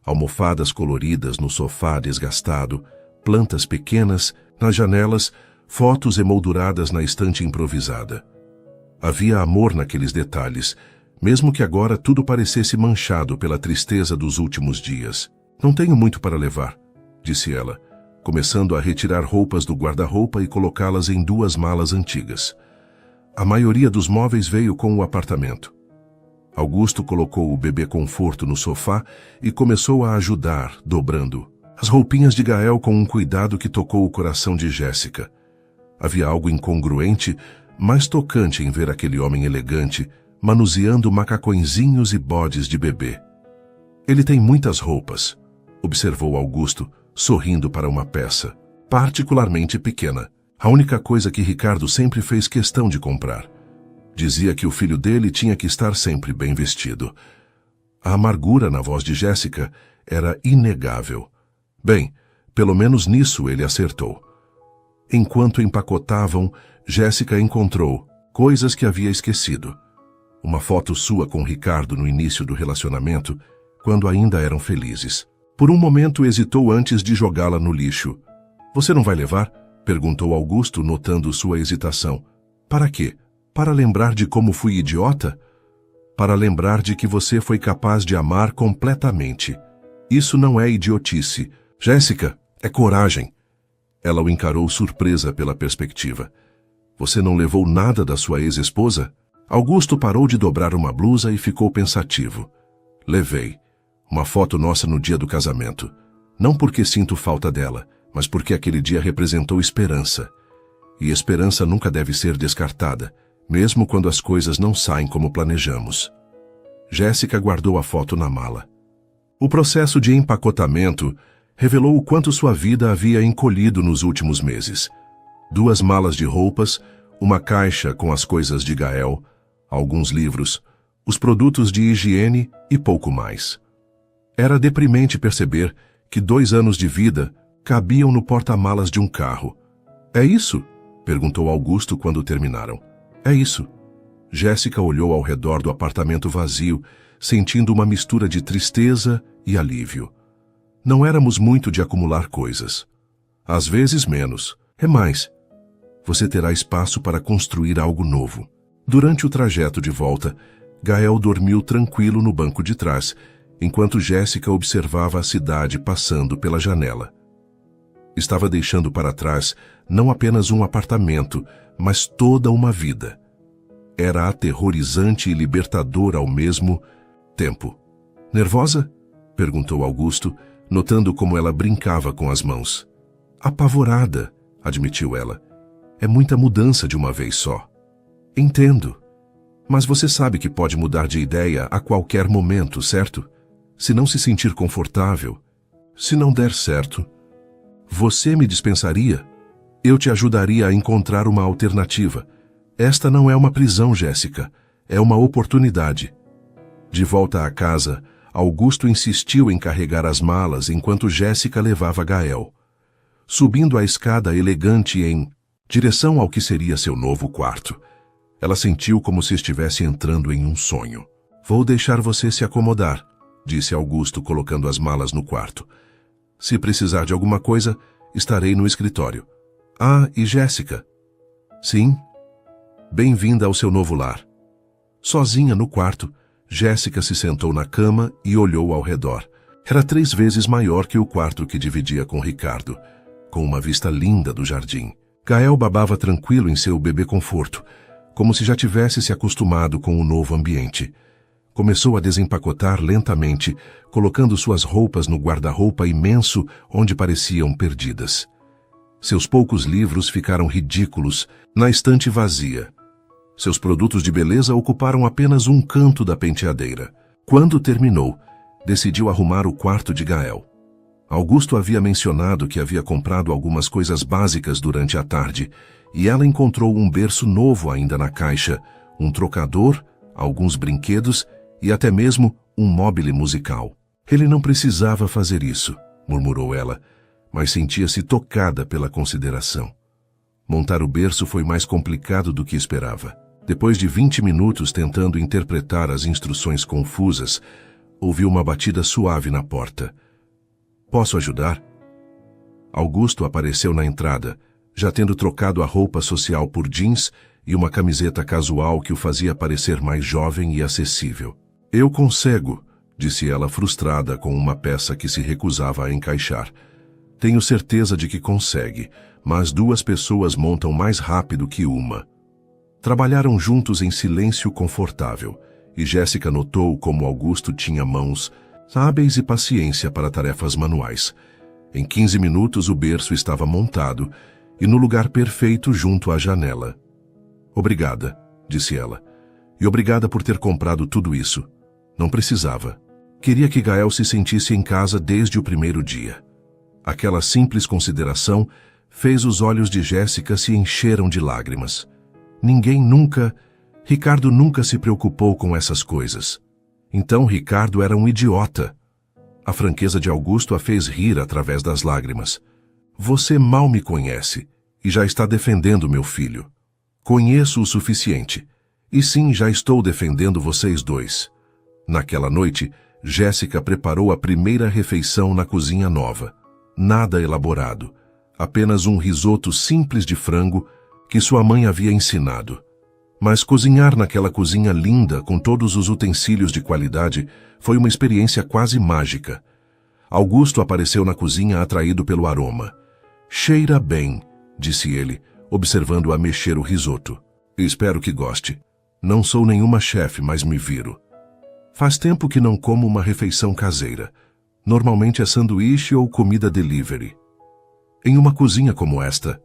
Almofadas coloridas no sofá desgastado, plantas pequenas nas janelas, fotos emolduradas na estante improvisada. Havia amor naqueles detalhes, mesmo que agora tudo parecesse manchado pela tristeza dos últimos dias. Não tenho muito para levar, disse ela, começando a retirar roupas do guarda-roupa e colocá-las em 2 malas antigas. A maioria dos móveis veio com o apartamento. Augusto colocou o bebê conforto no sofá e começou a ajudar, dobrando as roupinhas de Gael com um cuidado que tocou o coração de Jéssica. Havia algo incongruente, mas tocante em ver aquele homem elegante manuseando macacõezinhos e bodes de bebê. Ele tem muitas roupas, observou Augusto, sorrindo para uma peça, particularmente pequena. A única coisa que Ricardo sempre fez questão de comprar. Dizia que o filho dele tinha que estar sempre bem vestido. A amargura na voz de Jéssica era inegável. Bem, pelo menos nisso ele acertou. Enquanto empacotavam, Jéssica encontrou coisas que havia esquecido. Uma foto sua com Ricardo no início do relacionamento, quando ainda eram felizes. Por um momento hesitou antes de jogá-la no lixo. Você não vai levar? Perguntou Augusto, notando sua hesitação. Para quê? Para lembrar de como fui idiota? Para lembrar de que você foi capaz de amar completamente. Isso não é idiotice. Jéssica, é coragem. Ela o encarou surpresa pela perspectiva. Você não levou nada da sua ex-esposa? Augusto parou de dobrar uma blusa e ficou pensativo. Levei. Uma foto nossa no dia do casamento. Não porque sinto falta dela, mas porque aquele dia representou esperança. E esperança nunca deve ser descartada, mesmo quando as coisas não saem como planejamos. Jéssica guardou a foto na mala. O processo de empacotamento revelou o quanto sua vida havia encolhido nos últimos meses. 2 malas de roupas, uma caixa com as coisas de Gael, alguns livros, os produtos de higiene e pouco mais. Era deprimente perceber que 2 anos de vida cabiam no porta-malas de um carro. É isso? Perguntou Augusto quando terminaram. É isso. Jéssica olhou ao redor do apartamento vazio, sentindo uma mistura de tristeza e alívio. Não éramos muito de acumular coisas. Às vezes menos. É mais. Você terá espaço para construir algo novo. Durante o trajeto de volta, Gael dormiu tranquilo no banco de trás, enquanto Jéssica observava a cidade passando pela janela. Estava deixando para trás não apenas um apartamento, mas toda uma vida. Era aterrorizante e libertador ao mesmo tempo. Nervosa? Perguntou Augusto, notando como ela brincava com as mãos. Apavorada, admitiu ela. É muita mudança de uma vez só. Entendo. Mas você sabe que pode mudar de ideia a qualquer momento, certo? Se não se sentir confortável, se não der certo, você me dispensaria? Eu te ajudaria a encontrar uma alternativa. Esta não é uma prisão, Jéssica. É uma oportunidade. De volta à casa, Augusto insistiu em carregar as malas enquanto Jéssica levava Gael. Subindo a escada elegante em direção ao que seria seu novo quarto, ela sentiu como se estivesse entrando em um sonho. Vou deixar você se acomodar, disse Augusto, colocando as malas no quarto. Se precisar de alguma coisa, estarei no escritório. Ah, e Jéssica? Sim? Bem-vinda ao seu novo lar. Sozinha no quarto, Jéssica se sentou na cama e olhou ao redor. Era 3 vezes maior que o quarto que dividia com Ricardo, com uma vista linda do jardim. Gael babava tranquilo em seu bebê conforto, como se já tivesse se acostumado com o novo ambiente. Começou a desempacotar lentamente, colocando suas roupas no guarda-roupa imenso onde pareciam perdidas. Seus poucos livros ficaram ridículos na estante vazia. Seus produtos de beleza ocuparam apenas um canto da penteadeira. Quando terminou, decidiu arrumar o quarto de Gael. Augusto havia mencionado que havia comprado algumas coisas básicas durante a tarde, e ela encontrou um berço novo ainda na caixa, um trocador, alguns brinquedos e até mesmo um mobile musical. Ele não precisava fazer isso, murmurou ela, mas sentia-se tocada pela consideração. Montar o berço foi mais complicado do que esperava. Depois de 20 minutos tentando interpretar as instruções confusas, ouviu uma batida suave na porta. Posso ajudar? Augusto apareceu na entrada, já tendo trocado a roupa social por jeans e uma camiseta casual que o fazia parecer mais jovem e acessível. Eu consigo, disse ela frustrada com uma peça que se recusava a encaixar. Tenho certeza de que consegue, mas 2 pessoas montam mais rápido que uma. Trabalharam juntos em silêncio confortável, e Jéssica notou como Augusto tinha mãos hábeis e paciência para tarefas manuais. Em 15 minutos o berço estava montado e no lugar perfeito junto à janela. Obrigada, disse ela, e obrigada por ter comprado tudo isso. Não precisava. Queria que Gael se sentisse em casa desde o primeiro dia. Aquela simples consideração fez os olhos de Jéssica se encheram de lágrimas. Ricardo nunca se preocupou com essas coisas. Então Ricardo era um idiota. A franqueza de Augusto a fez rir através das lágrimas. Você mal me conhece e já está defendendo meu filho. Conheço o suficiente. E sim, já estou defendendo vocês 2. Naquela noite, Jéssica preparou a primeira refeição na cozinha nova. Nada elaborado. apenas um risoto simples de frango que sua mãe havia ensinado. Mas cozinhar naquela cozinha linda, com todos os utensílios de qualidade, foi uma experiência quase mágica. Augusto apareceu na cozinha atraído pelo aroma. "Cheira bem", disse ele, observando-a mexer o risoto. "Espero que goste. Não sou nenhuma chefe, mas me viro. Faz tempo que não como uma refeição caseira. Normalmente é sanduíche ou comida delivery." Em uma cozinha como esta,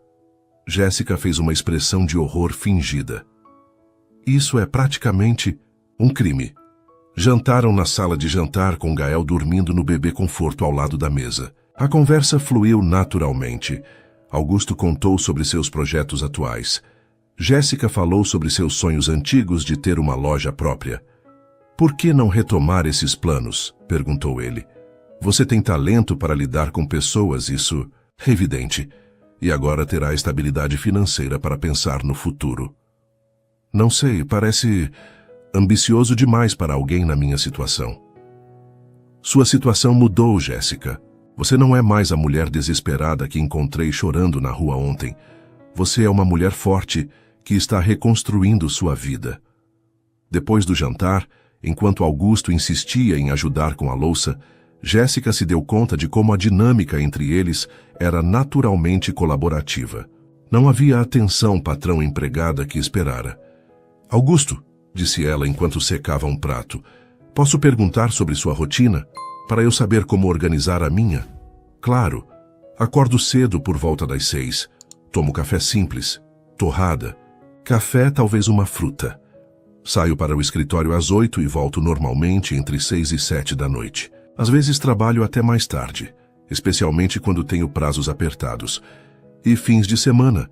Jéssica fez uma expressão de horror fingida. Isso é praticamente um crime. Jantaram na sala de jantar com Gael dormindo no bebê conforto ao lado da mesa. A conversa fluiu naturalmente. Augusto contou sobre seus projetos atuais. Jéssica falou sobre seus sonhos antigos de ter uma loja própria. "Por que não retomar esses planos?", perguntou ele. "Você tem talento para lidar com pessoas, isso é evidente. E agora terá estabilidade financeira para pensar no futuro." "Não sei, parece ambicioso demais para alguém na minha situação." "Sua situação mudou, Jéssica. Você não é mais a mulher desesperada que encontrei chorando na rua ontem. Você é uma mulher forte que está reconstruindo sua vida." Depois do jantar, enquanto Augusto insistia em ajudar com a louça, Jéssica se deu conta de como a dinâmica entre eles era naturalmente colaborativa. Não havia a tensão patrão-empregada que esperara. "Augusto", disse ela enquanto secava um prato, "posso perguntar sobre sua rotina, para eu saber como organizar a minha?" "Claro. Acordo cedo por volta das 6. Tomo café simples, torrada, café, talvez uma fruta. Saio para o escritório às 8 e volto normalmente entre 6 e 7 da noite. Às vezes trabalho até mais tarde, especialmente quando tenho prazos apertados. E fins de semana.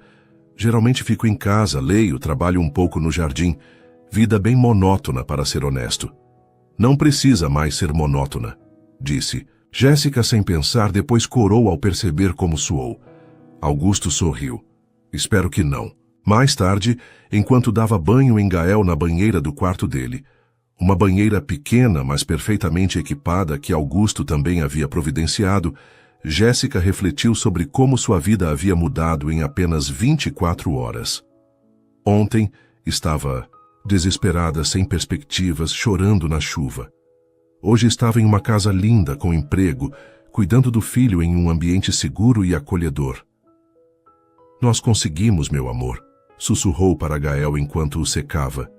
Geralmente fico em casa, leio, trabalho um pouco no jardim. Vida bem monótona, para ser honesto." "Não precisa mais ser monótona", disse. Jéssica, sem pensar, depois corou ao perceber como suou. Augusto sorriu. "Espero que não." Mais tarde, enquanto dava banho em Gael na banheira do quarto dele, uma banheira pequena, mas perfeitamente equipada que Augusto também havia providenciado, Jéssica refletiu sobre como sua vida havia mudado em apenas 24 horas. Ontem estava desesperada, sem perspectivas, chorando na chuva. Hoje estava em uma casa linda, com emprego, cuidando do filho em um ambiente seguro e acolhedor. "Nós conseguimos, meu amor", sussurrou para Gael enquanto o secava.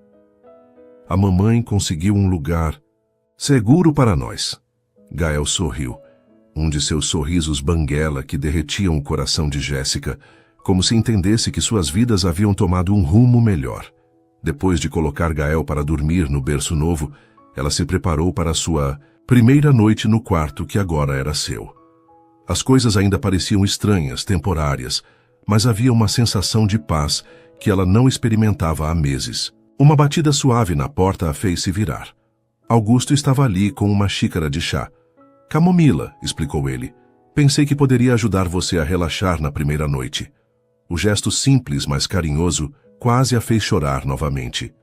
"A mamãe conseguiu um lugar seguro para nós." Gael sorriu. Um de seus sorrisos banguela que derretiam o coração de Jéssica, como se entendesse que suas vidas haviam tomado um rumo melhor. Depois de colocar Gael para dormir no berço novo, ela se preparou para sua primeira noite no quarto que agora era seu. As coisas ainda pareciam estranhas, temporárias, mas havia uma sensação de paz que ela não experimentava há meses. Uma batida suave na porta a fez se virar. Augusto estava ali com uma xícara de chá. "Camomila", explicou ele. "Pensei que poderia ajudar você a relaxar na primeira noite." O gesto simples, mas carinhoso, quase a fez chorar novamente.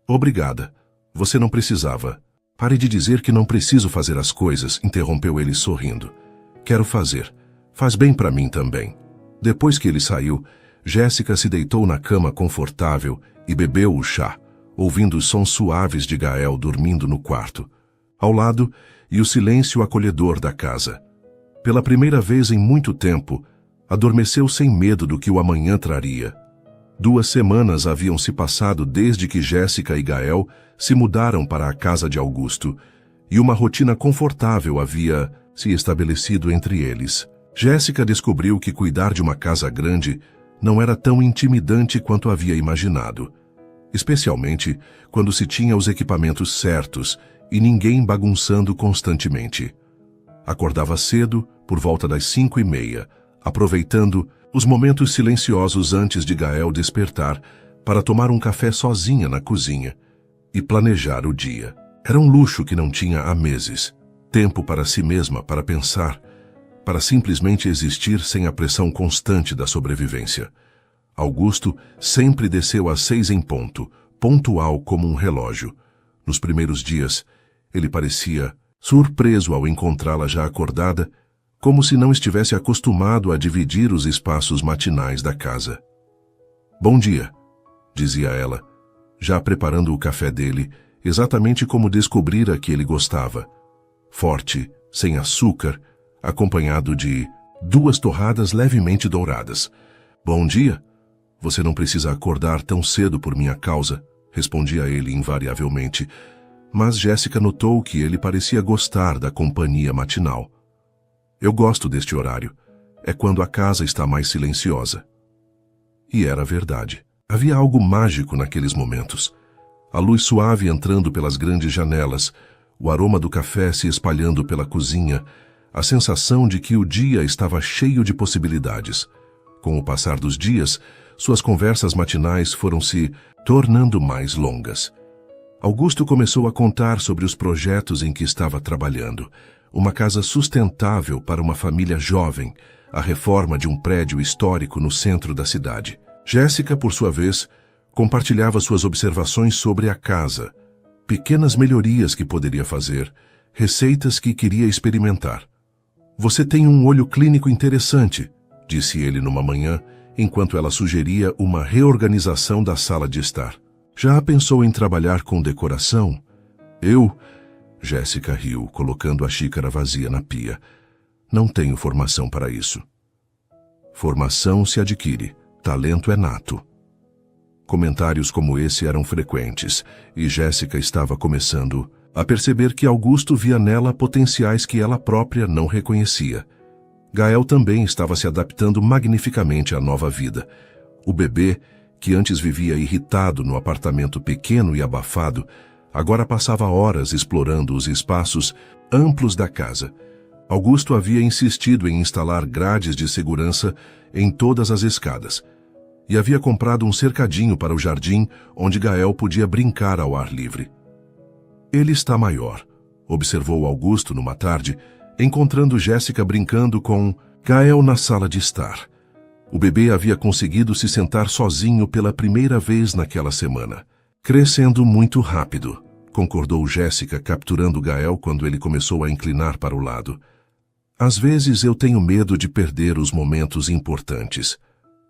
"Obrigada. Você não precisava." "Pare de dizer que não preciso fazer as coisas", interrompeu ele sorrindo. "Quero fazer. Faz bem para mim também." Depois que ele saiu, Jéssica se deitou na cama confortável e bebeu o chá, ouvindo os sons suaves de Gael dormindo no quarto. Ao lado, e o silêncio acolhedor da casa. Pela primeira vez em muito tempo, adormeceu sem medo do que o amanhã traria. 2 semanas haviam se passado desde que Jéssica e Gael se mudaram para a casa de Augusto, e uma rotina confortável havia se estabelecido entre eles. Jéssica descobriu que cuidar de uma casa grande não era tão intimidante quanto havia imaginado, especialmente quando se tinha os equipamentos certos e ninguém bagunçando constantemente. Acordava cedo, por volta das 5:30, aproveitando os momentos silenciosos antes de Gael despertar para tomar um café sozinha na cozinha e planejar o dia. Era um luxo que não tinha há meses. Tempo para si mesma, para pensar, para simplesmente existir sem a pressão constante da sobrevivência. Augusto sempre desceu às 6 em ponto, pontual como um relógio. Nos primeiros dias, ele parecia surpreso ao encontrá-la já acordada, como se não estivesse acostumado a dividir os espaços matinais da casa. "Bom dia", dizia ela, já preparando o café dele, exatamente como descobrira que ele gostava. Forte, sem açúcar, acompanhado de 2 torradas levemente douradas. "Bom dia. Você não precisa acordar tão cedo por minha causa", respondia ele invariavelmente, mas Jéssica notou que ele parecia gostar da companhia matinal. "Eu gosto deste horário. É quando a casa está mais silenciosa." E era verdade. Havia algo mágico naqueles momentos. A luz suave entrando pelas grandes janelas, o aroma do café se espalhando pela cozinha, a sensação de que o dia estava cheio de possibilidades. Com o passar dos dias, suas conversas matinais foram se tornando mais longas. Augusto começou a contar sobre os projetos em que estava trabalhando. Uma casa sustentável para uma família jovem, a reforma de um prédio histórico no centro da cidade. Jéssica, por sua vez, compartilhava suas observações sobre a casa, pequenas melhorias que poderia fazer, receitas que queria experimentar. "Você tem um olho clínico interessante", disse ele numa manhã, enquanto ela sugeria uma reorganização da sala de estar. "Já pensou em trabalhar com decoração?" "Eu..." Jéssica riu, colocando a xícara vazia na pia. "Não tenho formação para isso." "Formação se adquire, talento é nato." Comentários como esse eram frequentes, e Jéssica estava começando a perceber que Augusto via nela potenciais que ela própria não reconhecia. Gael também estava se adaptando magnificamente à nova vida. O bebê, que antes vivia irritado no apartamento pequeno e abafado, agora passava horas explorando os espaços amplos da casa. Augusto havia insistido em instalar grades de segurança em todas as escadas, e havia comprado um cercadinho para o jardim onde Gael podia brincar ao ar livre. "Ele está maior", observou Augusto numa tarde, encontrando Jéssica brincando com Gael na sala de estar. O bebê havia conseguido se sentar sozinho pela primeira vez naquela semana. "Crescendo muito rápido", concordou Jéssica, capturando Gael quando ele começou a inclinar para o lado. "Às vezes eu tenho medo de perder os momentos importantes."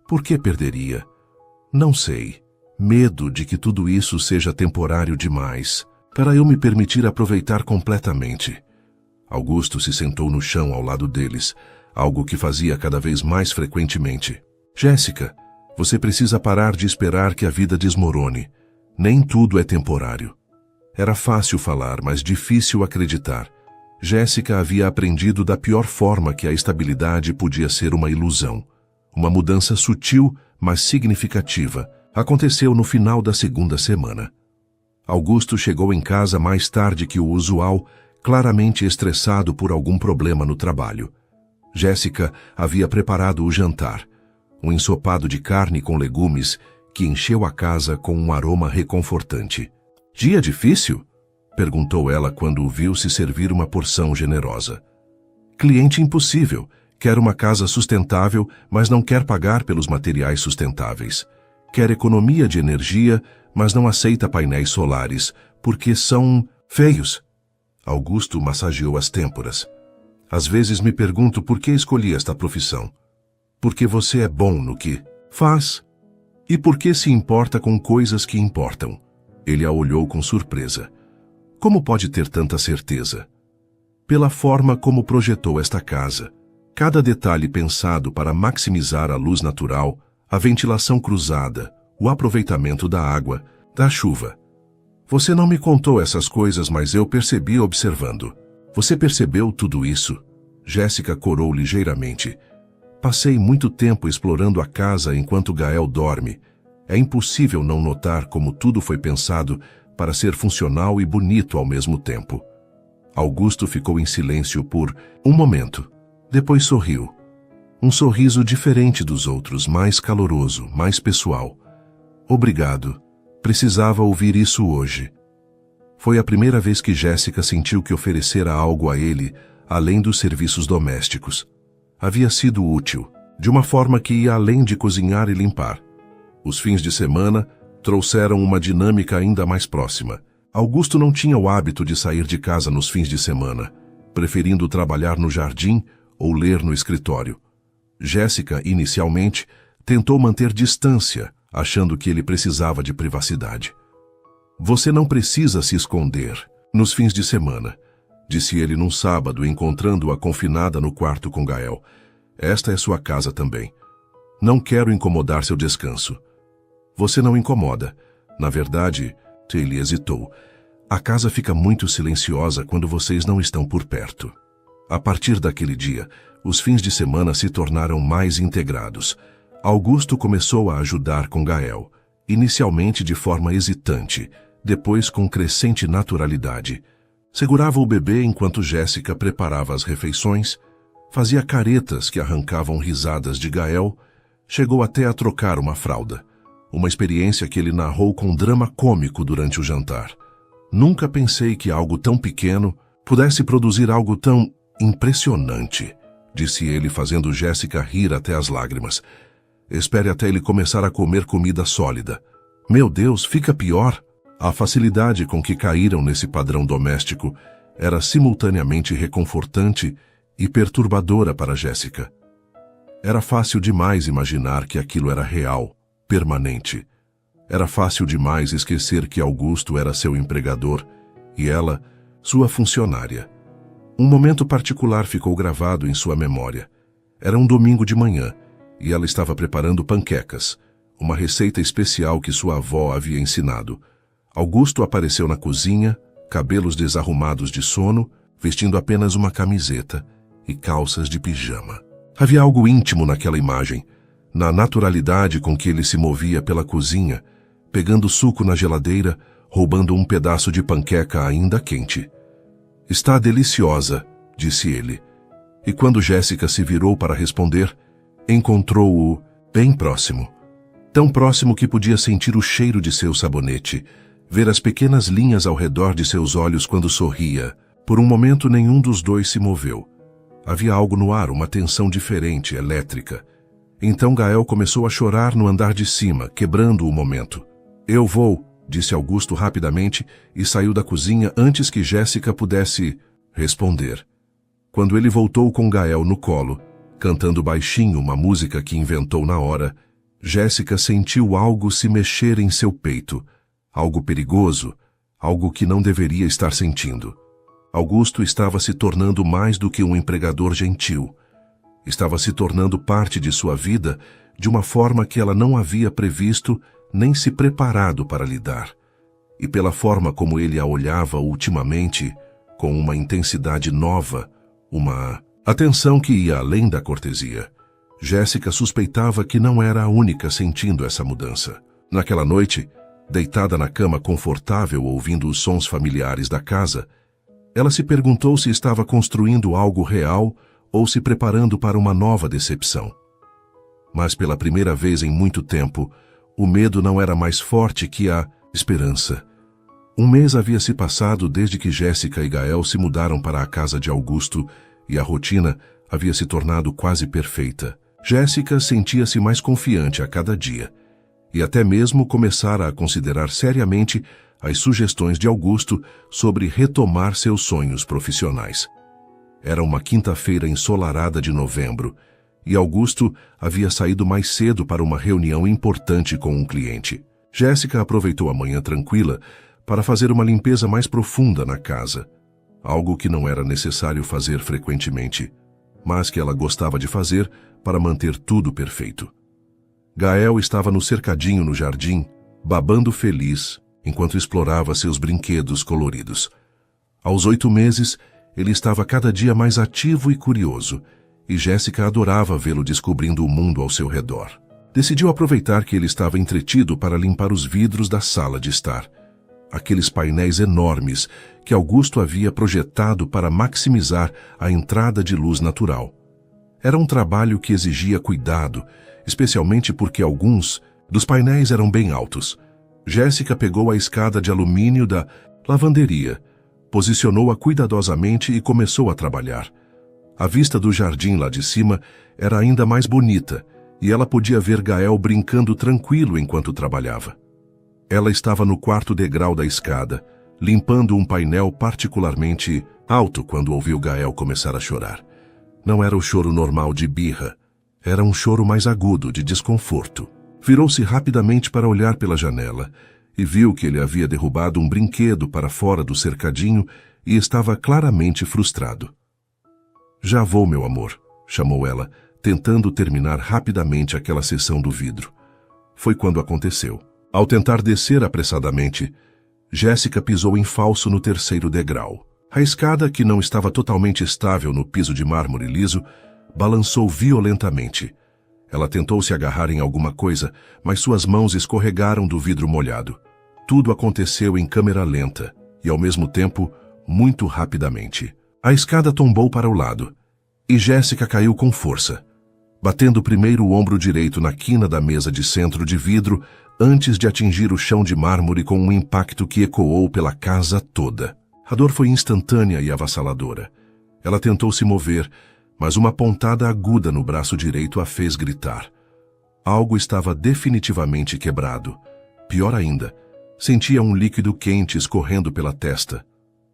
"Por que perderia?" "Não sei. Medo de que tudo isso seja temporário demais, para eu me permitir aproveitar completamente." Augusto se sentou no chão ao lado deles, algo que fazia cada vez mais frequentemente. "Jéssica, você precisa parar de esperar que a vida desmorone. Nem tudo é temporário." Era fácil falar, mas difícil acreditar. Jéssica havia aprendido da pior forma que a estabilidade podia ser uma ilusão. Uma mudança sutil, mas significativa, aconteceu no final da segunda semana. Augusto chegou em casa mais tarde que o usual, claramente estressado por algum problema no trabalho. Jéssica havia preparado o jantar, um ensopado de carne com legumes que encheu a casa com um aroma reconfortante. "Dia difícil?" perguntou ela quando o viu se servir uma porção generosa. "Cliente impossível. Quer uma casa sustentável, mas não quer pagar pelos materiais sustentáveis. Quer economia de energia, mas não aceita painéis solares, porque são feios." Augusto massageou as têmporas. "Às vezes me pergunto por que escolhi esta profissão. Porque você é bom no que faz. E por que se importa com coisas que importam?" Ele a olhou com surpresa. "Como pode ter tanta certeza?" "Pela forma como projetou esta casa. Cada detalhe pensado para maximizar a luz natural, a ventilação cruzada, o aproveitamento da água, da chuva. Você não me contou essas coisas, mas eu percebi observando." "Você percebeu tudo isso?" Jéssica corou ligeiramente. "Passei muito tempo explorando a casa enquanto Gael dorme. É impossível não notar como tudo foi pensado para ser funcional e bonito ao mesmo tempo." Augusto ficou em silêncio por um momento. Depois sorriu. Um sorriso diferente dos outros, mais caloroso, mais pessoal. "Obrigado. Precisava ouvir isso hoje." Foi a primeira vez que Jéssica sentiu que oferecera algo a ele, além dos serviços domésticos. Havia sido útil, de uma forma que ia além de cozinhar e limpar. Os fins de semana trouxeram uma dinâmica ainda mais próxima. Augusto não tinha o hábito de sair de casa nos fins de semana, preferindo trabalhar no jardim ou ler no escritório. Jéssica, inicialmente, tentou manter distância, achando que ele precisava de privacidade. Você não precisa se esconder nos fins de semana, disse ele num sábado, encontrando-a confinada no quarto com Gael. Esta é sua casa também. Não quero incomodar seu descanso. Você não incomoda. Na verdade, ele hesitou. A casa fica muito silenciosa quando vocês não estão por perto. A partir daquele dia, os fins de semana se tornaram mais integrados. Augusto começou a ajudar com Gael, inicialmente de forma hesitante, depois com crescente naturalidade. Segurava o bebê enquanto Jéssica preparava as refeições, fazia caretas que arrancavam risadas de Gael, chegou até a trocar uma fralda. Uma experiência que ele narrou com drama cômico durante o jantar. Nunca pensei que algo tão pequeno pudesse produzir algo tão impressionante, disse ele, fazendo Jéssica rir até as lágrimas. Espere até ele começar a comer comida sólida. Meu Deus, fica pior. A facilidade com que caíram nesse padrão doméstico era simultaneamente reconfortante e perturbadora para Jéssica. Era fácil demais imaginar que aquilo era real, permanente. Era fácil demais esquecer que Augusto era seu empregador e ela, sua funcionária. Um momento particular ficou gravado em sua memória. Era um domingo de manhã e ela estava preparando panquecas, uma receita especial que sua avó havia ensinado. Augusto apareceu na cozinha, cabelos desarrumados de sono, vestindo apenas uma camiseta e calças de pijama. Havia algo íntimo naquela imagem, na naturalidade com que ele se movia pela cozinha, pegando suco na geladeira, roubando um pedaço de panqueca ainda quente. Está deliciosa, disse ele. E quando Jéssica se virou para responder, encontrou-o bem próximo. Tão próximo que podia sentir o cheiro de seu sabonete, ver as pequenas linhas ao redor de seus olhos quando sorria. Por um momento nenhum dos dois se moveu. Havia algo no ar, uma tensão diferente, elétrica. Então Gael começou a chorar no andar de cima, quebrando o momento. Eu vou, disse Augusto rapidamente e saiu da cozinha antes que Jéssica pudesse responder. Quando ele voltou com Gael no colo, cantando baixinho uma música que inventou na hora, Jéssica sentiu algo se mexer em seu peito. Algo perigoso, algo que não deveria estar sentindo. Augusto estava se tornando mais do que um empregador gentil. Estava se tornando parte de sua vida de uma forma que ela não havia previsto nem se preparado para lidar. E pela forma como ele a olhava ultimamente, com uma intensidade nova, uma atenção que ia além da cortesia, Jéssica suspeitava que não era a única sentindo essa mudança. Naquela noite, deitada na cama confortável ouvindo os sons familiares da casa, ela se perguntou se estava construindo algo real ou se preparando para uma nova decepção. Mas pela primeira vez em muito tempo, o medo não era mais forte que a esperança. Um mês havia se passado desde que Jéssica e Gael se mudaram para a casa de Augusto e a rotina havia se tornado quase perfeita. Jéssica sentia-se mais confiante a cada dia e até mesmo começara a considerar seriamente as sugestões de Augusto sobre retomar seus sonhos profissionais. Era uma quinta-feira ensolarada de novembro e Augusto havia saído mais cedo para uma reunião importante com um cliente. Jéssica aproveitou a manhã tranquila para fazer uma limpeza mais profunda na casa, algo que não era necessário fazer frequentemente, mas que ela gostava de fazer para manter tudo perfeito. Gael estava no cercadinho no jardim, babando feliz, enquanto explorava seus brinquedos coloridos. Aos 8 meses, ele estava cada dia mais ativo e curioso, e Jéssica adorava vê-lo descobrindo o mundo ao seu redor. Decidiu aproveitar que ele estava entretido para limpar os vidros da sala de estar, aqueles painéis enormes que Augusto havia projetado para maximizar a entrada de luz natural. Era um trabalho que exigia cuidado, especialmente porque alguns dos painéis eram bem altos. Jéssica pegou a escada de alumínio da lavanderia, posicionou-a cuidadosamente e começou a trabalhar. A vista do jardim lá de cima era ainda mais bonita e ela podia ver Gael brincando tranquilo enquanto trabalhava. Ela estava no quarto degrau da escada, limpando um painel particularmente alto quando ouviu Gael começar a chorar. Não era o choro normal de birra. Era um choro mais agudo, de desconforto. Virou-se rapidamente para olhar pela janela e viu que ele havia derrubado um brinquedo para fora do cercadinho e estava claramente frustrado. Já vou, meu amor, chamou ela, tentando terminar rapidamente aquela seção do vidro. Foi quando aconteceu. Ao tentar descer apressadamente, Jéssica pisou em falso no terceiro degrau. A escada, que não estava totalmente estável no piso de mármore liso, balançou violentamente. Ela tentou se agarrar em alguma coisa, mas suas mãos escorregaram do vidro molhado. Tudo aconteceu em câmera lenta e, ao mesmo tempo, muito rapidamente. A escada tombou para o lado e Jéssica caiu com força, batendo primeiro o ombro direito na quina da mesa de centro de vidro antes de atingir o chão de mármore com um impacto que ecoou pela casa toda. A dor foi instantânea e avassaladora. Ela tentou se mover, mas uma pontada aguda no braço direito a fez gritar. Algo estava definitivamente quebrado. Pior ainda, sentia um líquido quente escorrendo pela testa.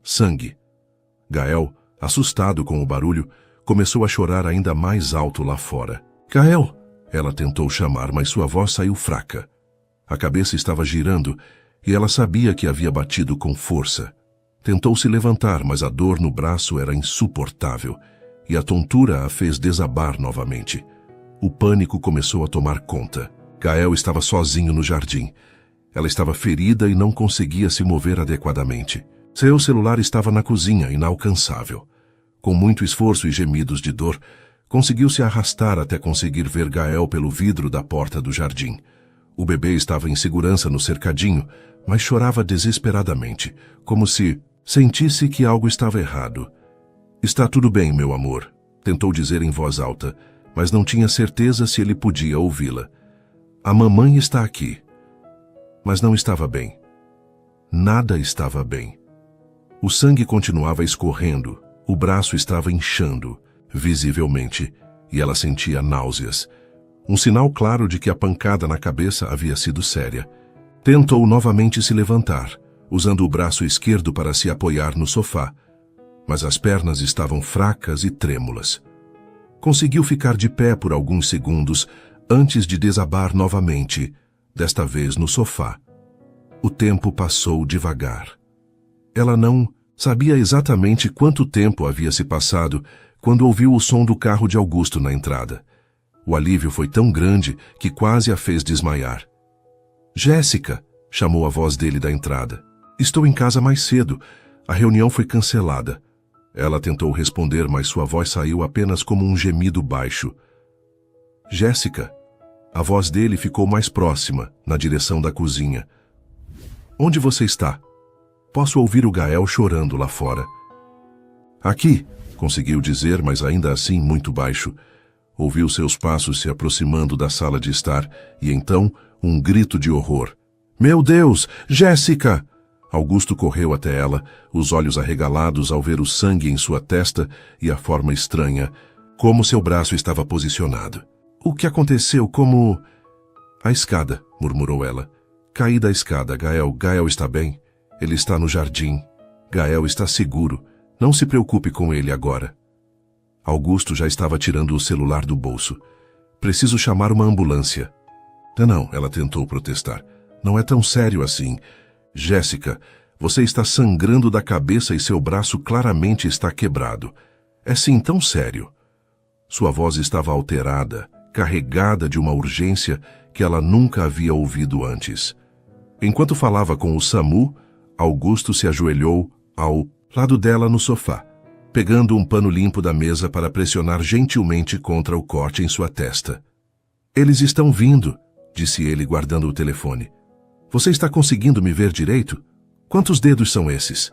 Sangue. Gael, assustado com o barulho, começou a chorar ainda mais alto lá fora. Gael! Ela tentou chamar, mas sua voz saiu fraca. A cabeça estava girando e ela sabia que havia batido com força. Tentou se levantar, mas a dor no braço era insuportável e a tontura a fez desabar novamente. O pânico começou a tomar conta. Gael estava sozinho no jardim. Ela estava ferida e não conseguia se mover adequadamente. Seu celular estava na cozinha, inalcançável. Com muito esforço e gemidos de dor, conseguiu se arrastar até conseguir ver Gael pelo vidro da porta do jardim. O bebê estava em segurança no cercadinho, mas chorava desesperadamente, como se sentisse que algo estava errado. Está tudo bem, meu amor, tentou dizer em voz alta, mas não tinha certeza se ele podia ouvi-la. A mamãe está aqui. Mas não estava bem. Nada estava bem. O sangue continuava escorrendo, o braço estava inchando, visivelmente, e ela sentia náuseas. Um sinal claro de que a pancada na cabeça havia sido séria. Tentou novamente se levantar, usando o braço esquerdo para se apoiar no sofá, mas as pernas estavam fracas e trêmulas. Conseguiu ficar de pé por alguns segundos antes de desabar novamente, desta vez no sofá. O tempo passou devagar. Ela não sabia exatamente quanto tempo havia se passado quando ouviu o som do carro de Augusto na entrada. O alívio foi tão grande que quase a fez desmaiar. Jéssica, chamou a voz dele da entrada. Estou em casa mais cedo. A reunião foi cancelada. Ela tentou responder, mas sua voz saiu apenas como um gemido baixo. Jéssica. A voz dele ficou mais próxima, na direção da cozinha. Onde você está? Posso ouvir o Gael chorando lá fora. Aqui, conseguiu dizer, mas ainda assim muito baixo. Ouviu seus passos se aproximando da sala de estar e então um grito de horror. Meu Deus, Jéssica! Augusto correu até ela, os olhos arregalados ao ver o sangue em sua testa e a forma estranha, como seu braço estava posicionado. O que aconteceu? Como... A escada, murmurou ela. Caí da escada, Gael. Gael está bem? Ele está no jardim. Gael está seguro. Não se preocupe com ele agora. Augusto já estava tirando o celular do bolso. Preciso chamar uma ambulância. Não, ela tentou protestar. Não é tão sério assim. Jéssica, você está sangrando da cabeça e seu braço claramente está quebrado. É sim tão sério. Sua voz estava alterada, carregada de uma urgência que ela nunca havia ouvido antes. Enquanto falava com o SAMU, Augusto se ajoelhou ao lado dela no sofá, pegando um pano limpo da mesa para pressionar gentilmente contra o corte em sua testa. Eles estão vindo, disse ele guardando o telefone. Você está conseguindo me ver direito? Quantos dedos são esses?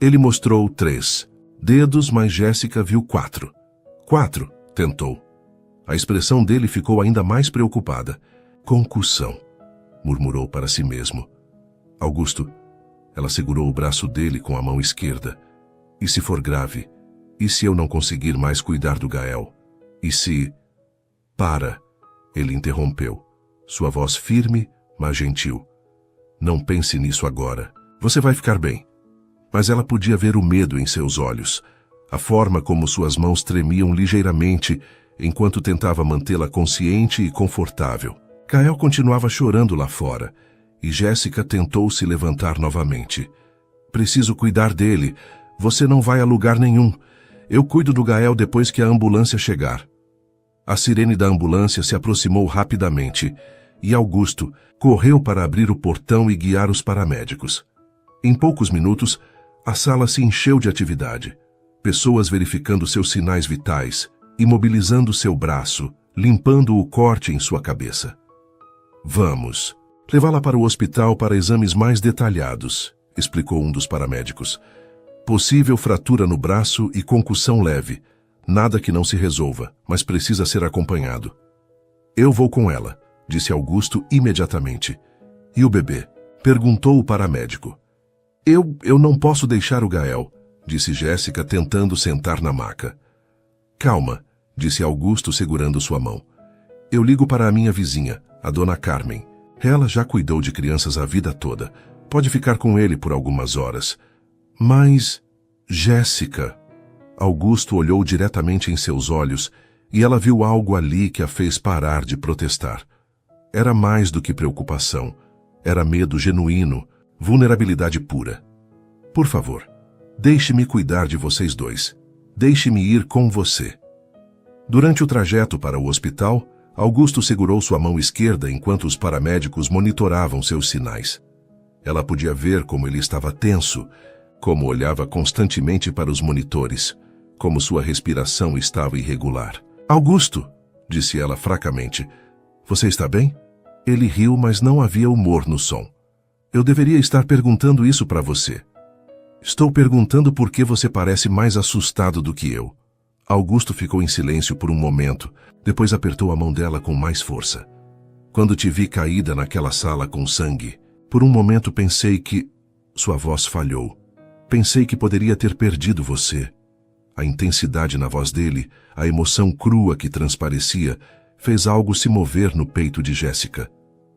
Ele mostrou 3 dedos, mas Jéssica viu 4. 4, tentou. A expressão dele ficou ainda mais preocupada. Concussão, murmurou para si mesmo. Augusto, ela segurou o braço dele com a mão esquerda. E se for grave? E se eu não conseguir mais cuidar do Gael? E se... Para, ele interrompeu, sua voz firme, mas gentil. Não pense nisso agora. Você vai ficar bem. Mas ela podia ver o medo em seus olhos. A forma como suas mãos tremiam ligeiramente enquanto tentava mantê-la consciente e confortável. Gael continuava chorando lá fora, e Jéssica tentou se levantar novamente. Preciso cuidar dele. Você não vai a lugar nenhum. Eu cuido do Gael depois que a ambulância chegar. A sirene da ambulância se aproximou rapidamente, e Augusto correu para abrir o portão e guiar os paramédicos. Em poucos minutos, a sala se encheu de atividade. Pessoas verificando seus sinais vitais, imobilizando seu braço, limpando o corte em sua cabeça. Vamos levá-la para o hospital para exames mais detalhados, explicou um dos paramédicos. Possível fratura no braço e concussão leve. Nada que não se resolva, mas precisa ser acompanhado. Eu vou com ela, disse Augusto imediatamente. E o bebê? Perguntou o paramédico. Eu não posso deixar o Gael, disse Jéssica tentando sentar na maca. Calma, disse Augusto segurando sua mão. Eu ligo para a minha vizinha, a dona Carmen. Ela já cuidou de crianças a vida toda. Pode ficar com ele por algumas horas. Mas, Jéssica... Augusto olhou diretamente em seus olhos e ela viu algo ali que a fez parar de protestar. Era mais do que preocupação. Era medo genuíno, vulnerabilidade pura. Por favor, deixe-me cuidar de vocês dois. Deixe-me ir com você. Durante o trajeto para o hospital, Augusto segurou sua mão esquerda enquanto os paramédicos monitoravam seus sinais. Ela podia ver como ele estava tenso, como olhava constantemente para os monitores, como sua respiração estava irregular. Augusto, disse ela fracamente, você está bem? Ele riu, mas não havia humor no som. Eu deveria estar perguntando isso para você. Estou perguntando por que você parece mais assustado do que eu. Augusto ficou em silêncio por um momento, depois apertou a mão dela com mais força. Quando te vi caída naquela sala com sangue, por um momento pensei que... Sua voz falhou. Pensei que poderia ter perdido você. A intensidade na voz dele, a emoção crua que transparecia, fez algo se mover no peito de Jéssica.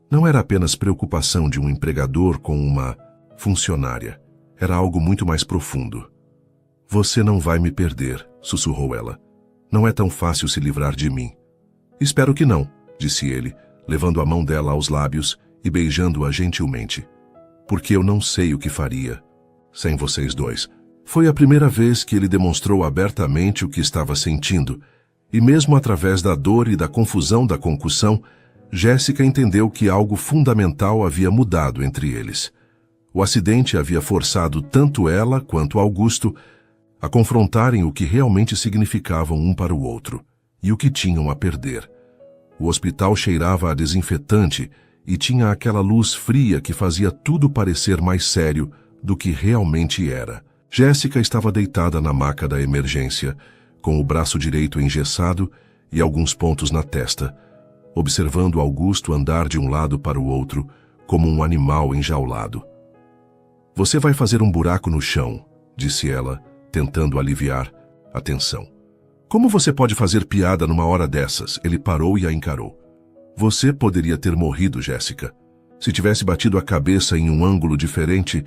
Não era apenas preocupação de um empregador com uma funcionária. Era algo muito mais profundo. Você não vai me perder, sussurrou ela. Não é tão fácil se livrar de mim. Espero que não, disse ele, levando a mão dela aos lábios e beijando-a gentilmente. Porque eu não sei o que faria sem vocês dois. Foi a primeira vez que ele demonstrou abertamente o que estava sentindo, e mesmo através da dor e da confusão da concussão, Jéssica entendeu que algo fundamental havia mudado entre eles. O acidente havia forçado tanto ela quanto Augusto a confrontarem o que realmente significavam um para o outro e o que tinham a perder. O hospital cheirava a desinfetante e tinha aquela luz fria que fazia tudo parecer mais sério do que realmente era. Jéssica estava deitada na maca da emergência, com o braço direito engessado e alguns pontos na testa, observando Augusto andar de um lado para o outro, como um animal enjaulado. Você vai fazer um buraco no chão, disse ela, tentando aliviar a tensão. Como você pode fazer piada numa hora dessas? Ele parou e a encarou. Você poderia ter morrido, Jéssica, se tivesse batido a cabeça em um ângulo diferente,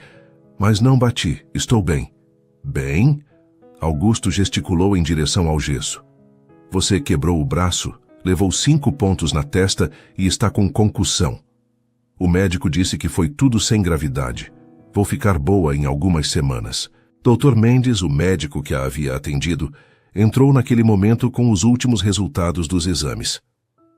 mas não bati, estou bem. Bem? Augusto gesticulou em direção ao gesso. Você quebrou o braço, levou 5 pontos na testa e está com concussão. O médico disse que foi tudo sem gravidade. Vou ficar boa em algumas semanas. Dr. Mendes, o médico que a havia atendido, entrou naquele momento com os últimos resultados dos exames.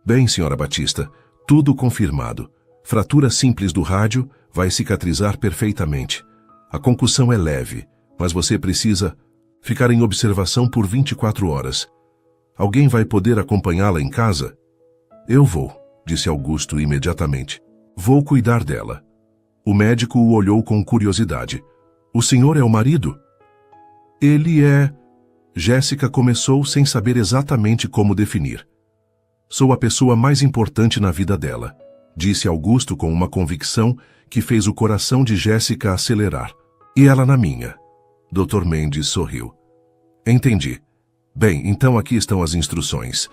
Bem, senhora Batista, tudo confirmado. Fratura simples do rádio vai cicatrizar perfeitamente. A concussão é leve, mas você precisa ficar em observação por 24 horas. Alguém vai poder acompanhá-la em casa? Eu vou, disse Augusto imediatamente. Vou cuidar dela. O médico o olhou com curiosidade. O senhor é o marido? Ele é... Jéssica começou sem saber exatamente como definir. Sou a pessoa mais importante na vida dela, disse Augusto com uma convicção que fez o coração de Jéssica acelerar. E ela na minha. Dr. Mendes sorriu. Entendi. Bem, então aqui estão as instruções.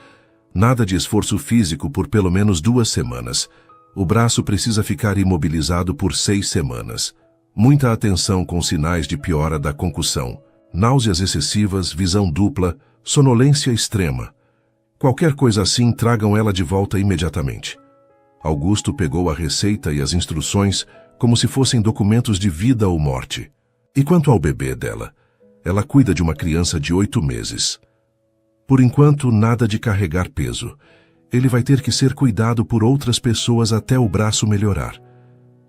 Nada de esforço físico por pelo menos 2 semanas. O braço precisa ficar imobilizado por 6 semanas. Muita atenção com sinais de piora da concussão. náuseas excessivas, visão dupla, sonolência extrema. Qualquer coisa assim, tragam ela de volta imediatamente. Augusto pegou a receita e as instruções como se fossem documentos de vida ou morte. E quanto ao bebê dela? Ela cuida de uma criança de 8 meses. Por enquanto, nada de carregar peso. Ele vai ter que ser cuidado por outras pessoas até o braço melhorar.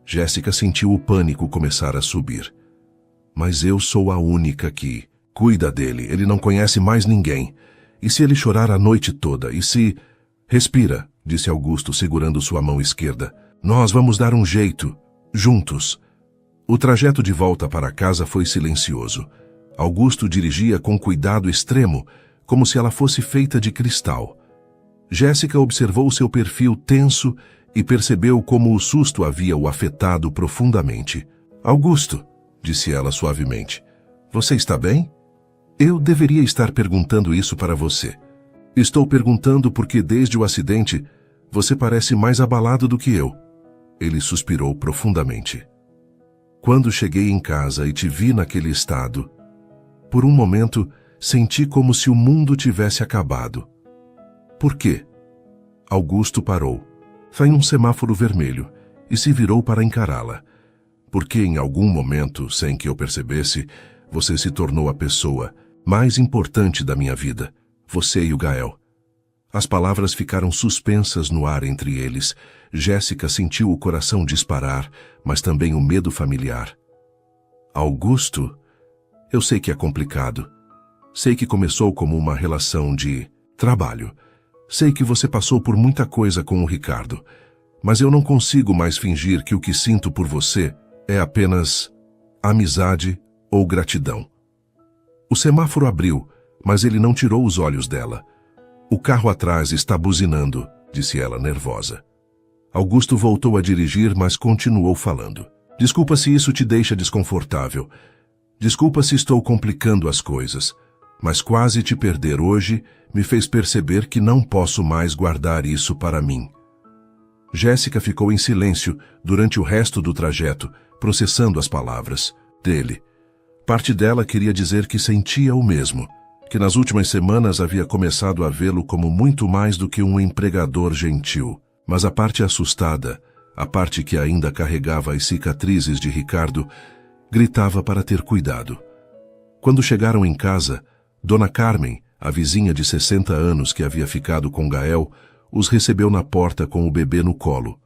Jéssica sentiu o pânico começar a subir. Mas eu sou a única que cuida dele. Ele não conhece mais ninguém. E se ele chorar a noite toda? E se... Respira, disse Augusto, segurando sua mão esquerda. Nós vamos dar um jeito, juntos. O trajeto de volta para casa foi silencioso. Augusto dirigia com cuidado extremo, como se ela fosse feita de cristal. Jéssica observou seu perfil tenso e percebeu como o susto havia o afetado profundamente. Augusto, disse ela suavemente, você está bem? Eu deveria estar perguntando isso para você. Estou perguntando porque desde o acidente você parece mais abalado do que eu. Ele suspirou profundamente. Quando cheguei em casa e te vi naquele estado, por um momento senti como se o mundo tivesse acabado. Por quê? Augusto parou. Foi um semáforo vermelho e se virou para encará-la. Porque em algum momento, sem que eu percebesse, você se tornou a pessoa mais importante da minha vida. Você e o Gael. As palavras ficaram suspensas no ar entre eles. Jéssica sentiu o coração disparar, mas também o medo familiar. Augusto, eu sei que é complicado. Sei que começou como uma relação de trabalho. Sei que você passou por muita coisa com o Ricardo, mas eu não consigo mais fingir que o que sinto por você é apenas amizade ou gratidão. O semáforo abriu, mas ele não tirou os olhos dela. O carro atrás está buzinando, disse ela nervosa. Augusto voltou a dirigir, mas continuou falando. Desculpa se isso te deixa desconfortável. Desculpa se estou complicando as coisas. Mas quase te perder hoje me fez perceber que não posso mais guardar isso para mim. Jéssica ficou em silêncio durante o resto do trajeto, processando as palavras dele. Parte dela queria dizer que sentia o mesmo, que nas últimas semanas havia começado a vê-lo como muito mais do que um empregador gentil. Mas a parte assustada, a parte que ainda carregava as cicatrizes de Ricardo, gritava para ter cuidado. Quando chegaram em casa, Dona Carmen, a vizinha de 60 anos que havia ficado com Gael, os recebeu na porta com o bebê no colo.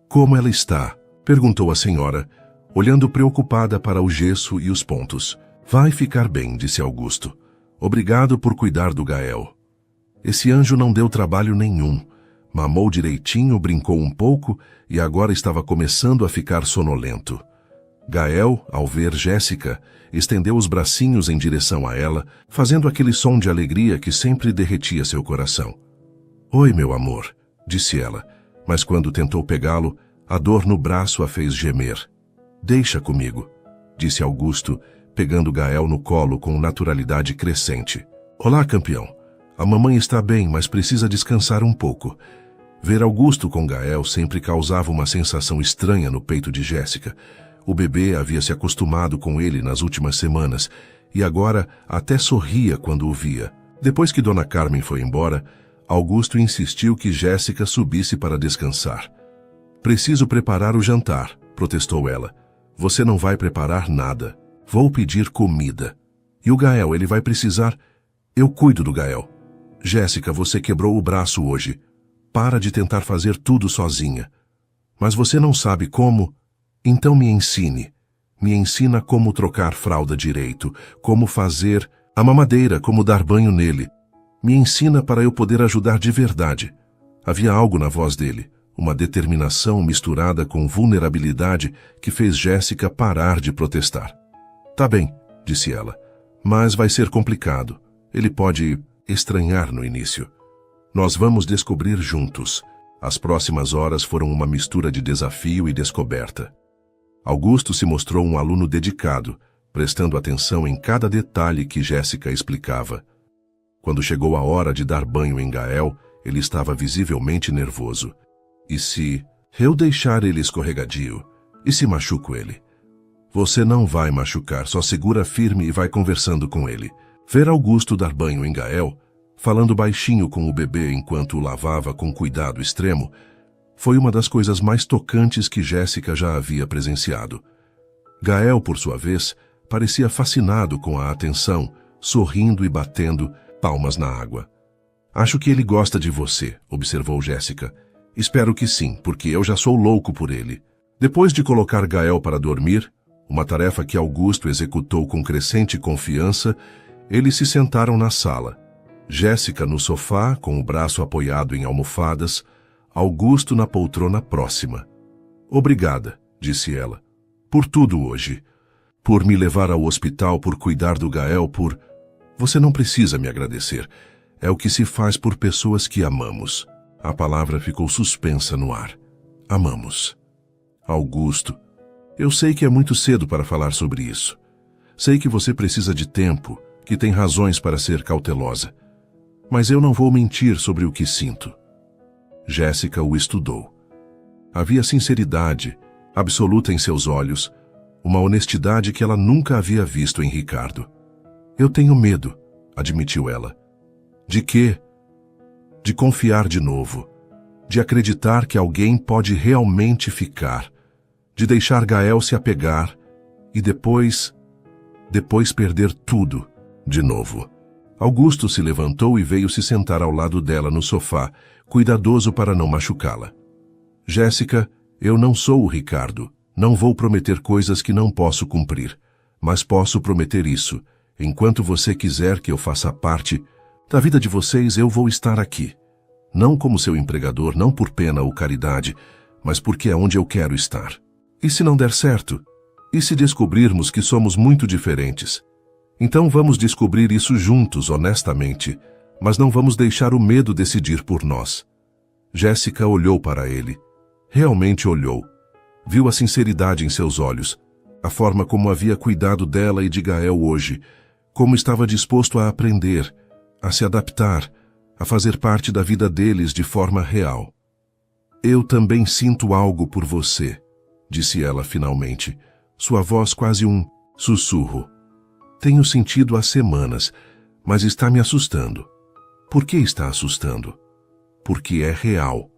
Como ela está? Perguntou a senhora, olhando preocupada para o gesso e os pontos. Vai ficar bem, disse Augusto. Obrigado por cuidar do Gael. Esse anjo não deu trabalho nenhum. Mamou direitinho, brincou um pouco e agora estava começando a ficar sonolento. Gael, ao ver Jéssica, estendeu os bracinhos em direção a ela, fazendo aquele som de alegria que sempre derretia seu coração. Oi, meu amor, disse ela, mas quando tentou pegá-lo, a dor no braço a fez gemer. Deixa comigo, disse Augusto, pegando Gael no colo com naturalidade crescente. Olá, campeão. A mamãe está bem, mas precisa descansar um pouco. Ver Augusto com Gael sempre causava uma sensação estranha no peito de Jéssica. O bebê havia se acostumado com ele nas últimas semanas e agora até sorria quando o via. Depois que Dona Carmen foi embora, Augusto insistiu que Jéssica subisse para descansar. Preciso preparar o jantar, protestou ela. Você não vai preparar nada. Vou pedir comida. E o Gael, ele vai precisar... Eu cuido do Gael. Jéssica, você quebrou o braço hoje. Para de tentar fazer tudo sozinha. Mas você não sabe como... Então me ensine. Me ensina como trocar fralda direito, como fazer a mamadeira, como dar banho nele. Me ensina para eu poder ajudar de verdade. Havia algo na voz dele, uma determinação misturada com vulnerabilidade que fez Jéssica parar de protestar. Tá bem, disse ela, mas vai ser complicado. Ele pode estranhar no início. Nós vamos descobrir juntos. As próximas horas foram uma mistura de desafio e descoberta. Augusto se mostrou um aluno dedicado, prestando atenção em cada detalhe que Jéssica explicava. Quando chegou a hora de dar banho em Gael, ele estava visivelmente nervoso. E se eu deixar ele escorregadio? E se machuco ele? Você não vai machucar, só segura firme e vai conversando com ele. Ver Augusto dar banho em Gael, falando baixinho com o bebê enquanto o lavava com cuidado extremo, foi uma das coisas mais tocantes que Jéssica já havia presenciado. Gael, por sua vez, parecia fascinado com a atenção, sorrindo e batendo palmas na água. Acho que ele gosta de você, observou Jéssica. Espero que sim, porque eu já sou louco por ele. Depois de colocar Gael para dormir, uma tarefa que Augusto executou com crescente confiança, eles se sentaram na sala. Jéssica no sofá, com o braço apoiado em almofadas, Augusto na poltrona próxima. Obrigada, disse ela, por tudo hoje. Por me levar ao hospital, por cuidar do Gael, por... Você não precisa me agradecer. É o que se faz por pessoas que amamos. A palavra ficou suspensa no ar. Amamos. Augusto, eu sei que é muito cedo para falar sobre isso. Sei que você precisa de tempo, que tem razões para ser cautelosa. Mas eu não vou mentir sobre o que sinto. Jéssica o estudou. Havia sinceridade absoluta em seus olhos, uma honestidade que ela nunca havia visto em Ricardo. Eu tenho medo, admitiu ela. De quê? De confiar de novo, de acreditar que alguém pode realmente ficar, de deixar Gael se apegar e depois perder tudo de novo. Augusto se levantou e veio se sentar ao lado dela no sofá, cuidadoso para não machucá-la. Jéssica, eu não sou o Ricardo. Não vou prometer coisas que não posso cumprir, mas posso prometer isso. Enquanto você quiser que eu faça parte da vida de vocês, eu vou estar aqui. Não como seu empregador, não por pena ou caridade, mas porque é onde eu quero estar. E se não der certo? E se descobrirmos que somos muito diferentes? Então vamos descobrir isso juntos, honestamente, mas não vamos deixar o medo decidir por nós. Jéssica olhou para ele. Realmente olhou. Viu a sinceridade em seus olhos, a forma como havia cuidado dela e de Gael hoje, como estava disposto a aprender, a se adaptar, a fazer parte da vida deles de forma real. Eu também sinto algo por você, disse ela finalmente, sua voz quase um sussurro. Tenho sentido há semanas, mas está me assustando. Por que está assustando? Porque é real.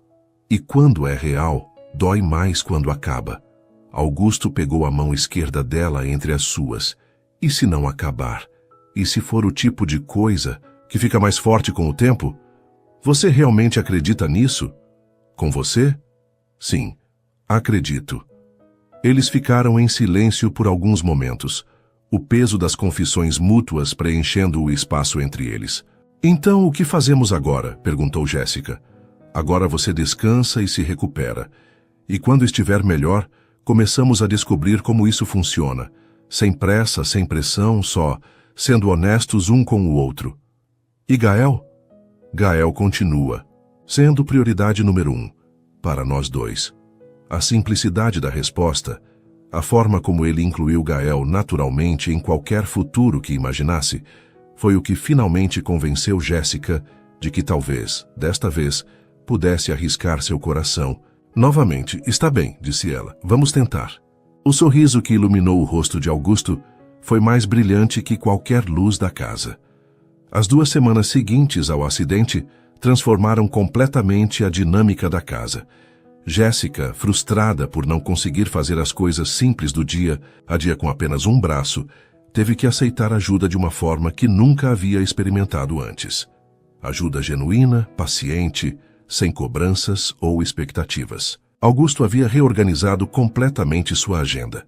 E quando é real, dói mais quando acaba. Augusto pegou a mão esquerda dela entre as suas. E se não acabar? E se for o tipo de coisa que fica mais forte com o tempo? Você realmente acredita nisso? Com você? Sim, acredito. Eles ficaram em silêncio por alguns momentos, o peso das confissões mútuas preenchendo o espaço entre eles. Então, o que fazemos agora? Perguntou Jéssica. Agora você descansa e se recupera. E quando estiver melhor, começamos a descobrir como isso funciona. Sem pressa, sem pressão, só sendo honestos um com o outro. E Gael? Gael continua, sendo prioridade número 1, para nós dois. A simplicidade da resposta, a forma como ele incluiu Gael naturalmente em qualquer futuro que imaginasse, foi o que finalmente convenceu Jéssica de que talvez, desta vez, pudesse arriscar seu coração. Novamente, está bem, disse ela, vamos tentar. O sorriso que iluminou o rosto de Augusto foi mais brilhante que qualquer luz da casa. As 2 semanas seguintes ao acidente transformaram completamente a dinâmica da casa. Jéssica, frustrada por não conseguir fazer as coisas simples do dia a dia com apenas um braço, teve que aceitar ajuda de uma forma que nunca havia experimentado antes. Ajuda genuína, paciente, sem cobranças ou expectativas. Augusto havia reorganizado completamente sua agenda.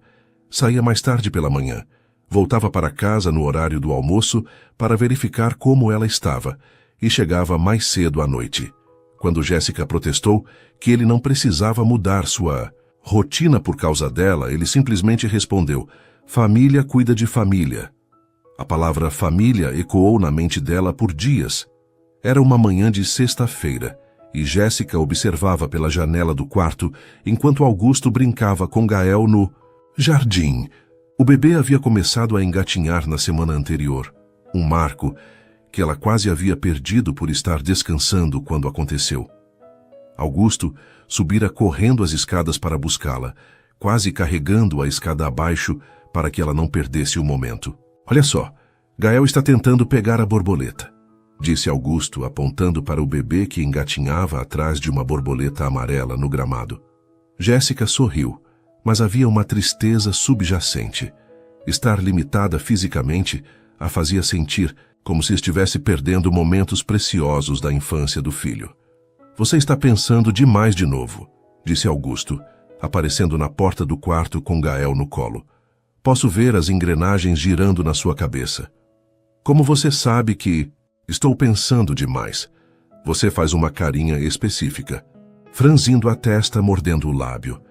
Saía mais tarde pela manhã, voltava para casa no horário do almoço para verificar como ela estava e chegava mais cedo à noite. Quando Jéssica protestou que ele não precisava mudar sua rotina por causa dela, ele simplesmente respondeu: família cuida de família. A palavra família ecoou na mente dela por dias. Era uma manhã de sexta-feira e Jéssica observava pela janela do quarto enquanto Augusto brincava com Gael no jardim. O bebê havia começado a engatinhar na semana anterior, um marco que ela quase havia perdido por estar descansando quando aconteceu. Augusto subira correndo as escadas para buscá-la, quase carregando a escada abaixo para que ela não perdesse o momento. Olha só, Gael está tentando pegar a borboleta, disse Augusto, apontando para o bebê que engatinhava atrás de uma borboleta amarela no gramado. Jéssica sorriu, mas havia uma tristeza subjacente. Estar limitada fisicamente a fazia sentir como se estivesse perdendo momentos preciosos da infância do filho. Você está pensando demais de novo, disse Augusto, aparecendo na porta do quarto com Gael no colo. Posso ver as engrenagens girando na sua cabeça. Como você sabe que estou pensando demais? Você faz uma carinha específica, franzindo a testa, mordendo o lábio.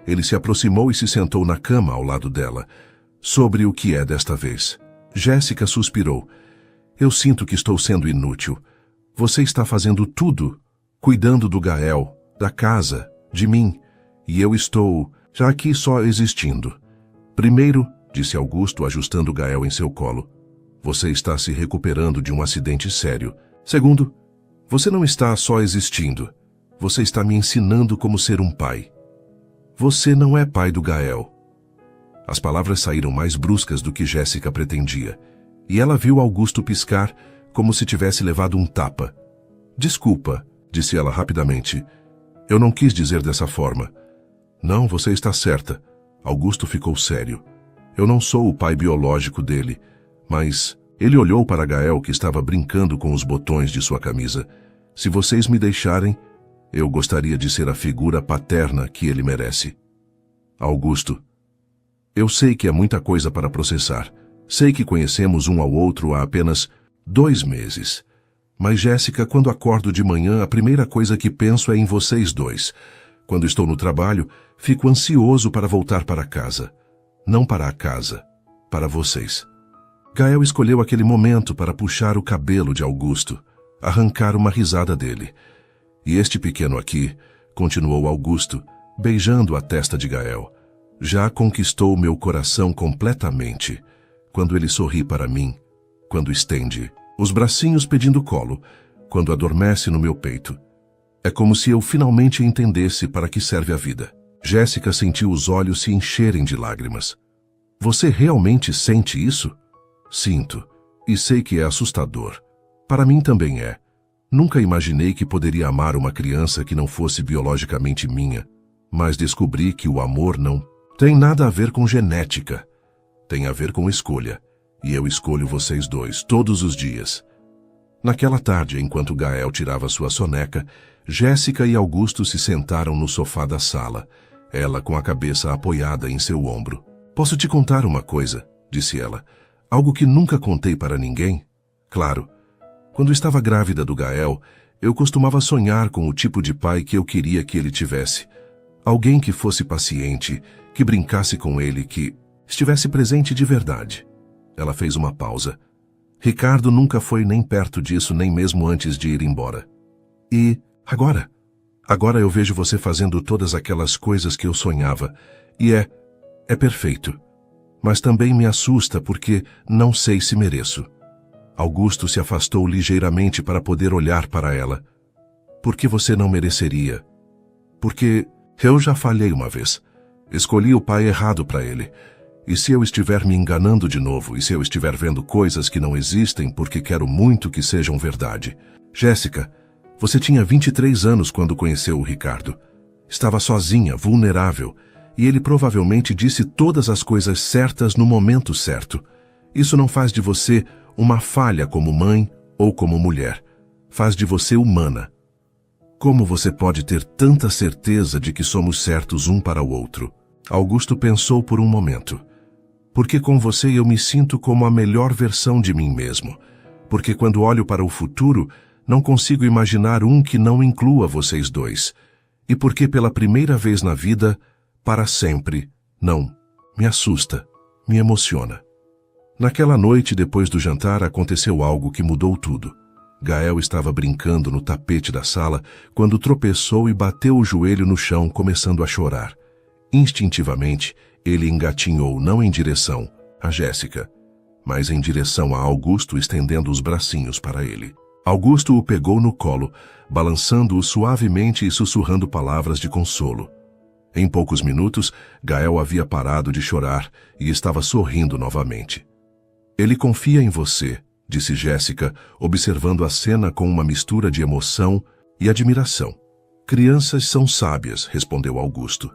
Ele se aproximou e se sentou na cama ao lado dela. Sobre o que é desta vez? Jéssica suspirou. Eu sinto que estou sendo inútil. Você está fazendo tudo, cuidando do Gael, da casa, de mim, e eu estou já aqui só existindo. Primeiro, disse Augusto, ajustando Gael em seu colo, você está se recuperando de um acidente sério. Segundo, você não está só existindo. Você está me ensinando como ser um pai. Você não é pai do Gael. As palavras saíram mais bruscas do que Jéssica pretendia, e ela viu Augusto piscar como se tivesse levado um tapa. Desculpa, disse ela rapidamente. Eu não quis dizer dessa forma. Não, você está certa. Augusto ficou sério. Eu não sou o pai biológico dele, mas ele olhou para Gael, que estava brincando com os botões de sua camisa. Se vocês me deixarem, eu gostaria de ser a figura paterna que ele merece. Augusto, eu sei que é muita coisa para processar. Sei que conhecemos um ao outro há apenas 2 meses. Mas, Jéssica, quando acordo de manhã, a primeira coisa que penso é em vocês dois. Quando estou no trabalho, fico ansioso para voltar para casa. Não para a casa, para vocês. Gael escolheu aquele momento para puxar o cabelo de Augusto, arrancar uma risada dele. E este pequeno aqui, continuou Augusto, beijando a testa de Gael, já conquistou meu coração completamente, quando ele sorri para mim, quando estende os bracinhos pedindo colo, quando adormece no meu peito. É como se eu finalmente entendesse para que serve a vida. Jéssica sentiu os olhos se encherem de lágrimas. Você realmente sente isso? Sinto, e sei que é assustador. Para mim também é. Nunca imaginei que poderia amar uma criança que não fosse biologicamente minha, mas descobri que o amor não tem nada a ver com genética. Tem a ver com escolha, e eu escolho vocês dois todos os dias. Naquela tarde, enquanto Gael tirava sua soneca, Jéssica e Augusto se sentaram no sofá da sala, ela com a cabeça apoiada em seu ombro. Posso te contar uma coisa, disse ela. Algo que nunca contei para ninguém? Claro. Quando estava grávida do Gael, eu costumava sonhar com o tipo de pai que eu queria que ele tivesse. Alguém que fosse paciente, que brincasse com ele, que estivesse presente de verdade. Ela fez uma pausa. Ricardo nunca foi nem perto disso, nem mesmo antes de ir embora. E agora? Agora eu vejo você fazendo todas aquelas coisas que eu sonhava. E é perfeito. Mas também me assusta porque não sei se mereço. Augusto se afastou ligeiramente para poder olhar para ela. Por que você não mereceria? Porque eu já falhei uma vez. Escolhi o pai errado para ele. E se eu estiver me enganando de novo, e se eu estiver vendo coisas que não existem porque quero muito que sejam verdade? Jéssica, você tinha 23 anos quando conheceu o Ricardo. Estava sozinha, vulnerável, e ele provavelmente disse todas as coisas certas no momento certo. Isso não faz de você uma falha como mãe ou como mulher. Faz de você humana. Como você pode ter tanta certeza de que somos certos um para o outro? Augusto pensou por um momento. Porque com você eu me sinto como a melhor versão de mim mesmo. Porque quando olho para o futuro, não consigo imaginar um que não inclua vocês dois. E porque pela primeira vez na vida, para sempre, não, me assusta, me emociona. Naquela noite, depois do jantar, aconteceu algo que mudou tudo. Gael estava brincando no tapete da sala quando tropeçou e bateu o joelho no chão, começando a chorar. Instintivamente, ele engatinhou não em direção a Jéssica, mas em direção a Augusto, estendendo os bracinhos para ele. Augusto o pegou no colo, balançando-o suavemente e sussurrando palavras de consolo. Em poucos minutos, Gael havia parado de chorar e estava sorrindo novamente. Ele confia em você, disse Jéssica, observando a cena com uma mistura de emoção e admiração. Crianças são sábias, respondeu Augusto.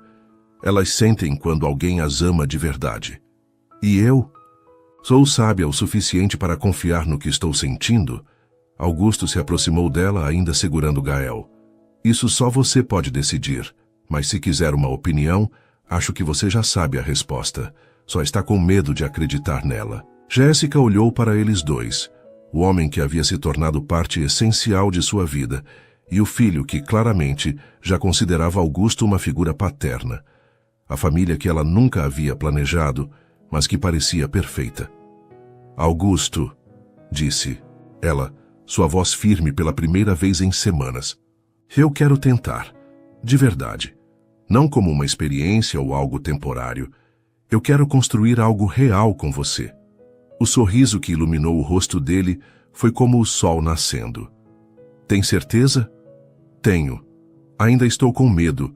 Elas sentem quando alguém as ama de verdade. E eu? Sou sábia o suficiente para confiar no que estou sentindo? Augusto se aproximou dela, ainda segurando Gael. Isso só você pode decidir, mas se quiser uma opinião, acho que você já sabe a resposta. Só está com medo de acreditar nela. Jéssica olhou para eles dois, o homem que havia se tornado parte essencial de sua vida, e o filho que claramente já considerava Augusto uma figura paterna. A família que ela nunca havia planejado, mas que parecia perfeita. Augusto, disse ela, sua voz firme pela primeira vez em semanas. Eu quero tentar, de verdade. Não como uma experiência ou algo temporário. Eu quero construir algo real com você. O sorriso que iluminou o rosto dele foi como o sol nascendo. Tem certeza? Tenho. Ainda estou com medo.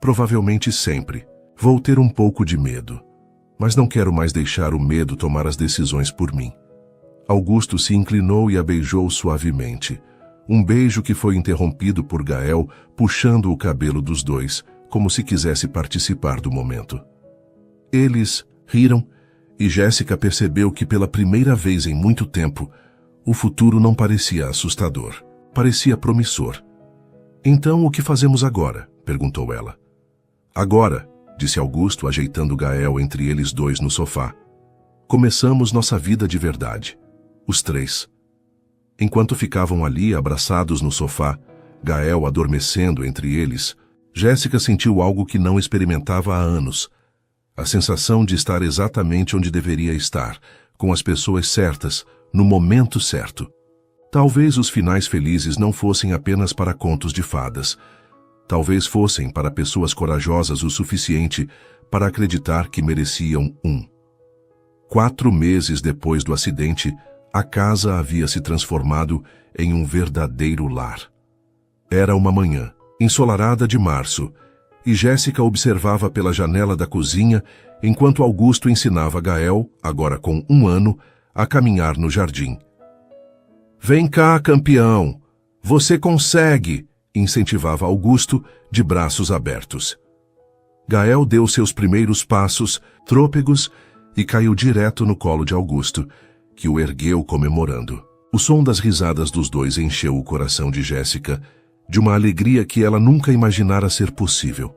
Provavelmente sempre. Vou ter um pouco de medo. Mas não quero mais deixar o medo tomar as decisões por mim. Augusto se inclinou e a beijou suavemente. Um beijo que foi interrompido por Gael, puxando o cabelo dos dois, como se quisesse participar do momento. Eles riram, e Jéssica percebeu que pela primeira vez em muito tempo, o futuro não parecia assustador, parecia promissor. Então, o que fazemos agora? Perguntou ela. Agora, disse Augusto, ajeitando Gael entre eles dois no sofá. Começamos nossa vida de verdade. Os três. Enquanto ficavam ali, abraçados no sofá, Gael adormecendo entre eles, Jéssica sentiu algo que não experimentava há anos. A sensação de estar exatamente onde deveria estar, com as pessoas certas, no momento certo. Talvez os finais felizes não fossem apenas para contos de fadas. Talvez fossem para pessoas corajosas o suficiente para acreditar que mereciam um. 4 meses depois do acidente, a casa havia se transformado em um verdadeiro lar. Era uma manhã, ensolarada de março, e Jéssica observava pela janela da cozinha enquanto Augusto ensinava Gael, agora com 1 ano, a caminhar no jardim. Vem cá, campeão! Você consegue! Incentivava Augusto, de braços abertos. Gael deu seus primeiros passos, trôpegos, e caiu direto no colo de Augusto, que o ergueu comemorando. O som das risadas dos dois encheu o coração de Jéssica, de uma alegria que ela nunca imaginara ser possível.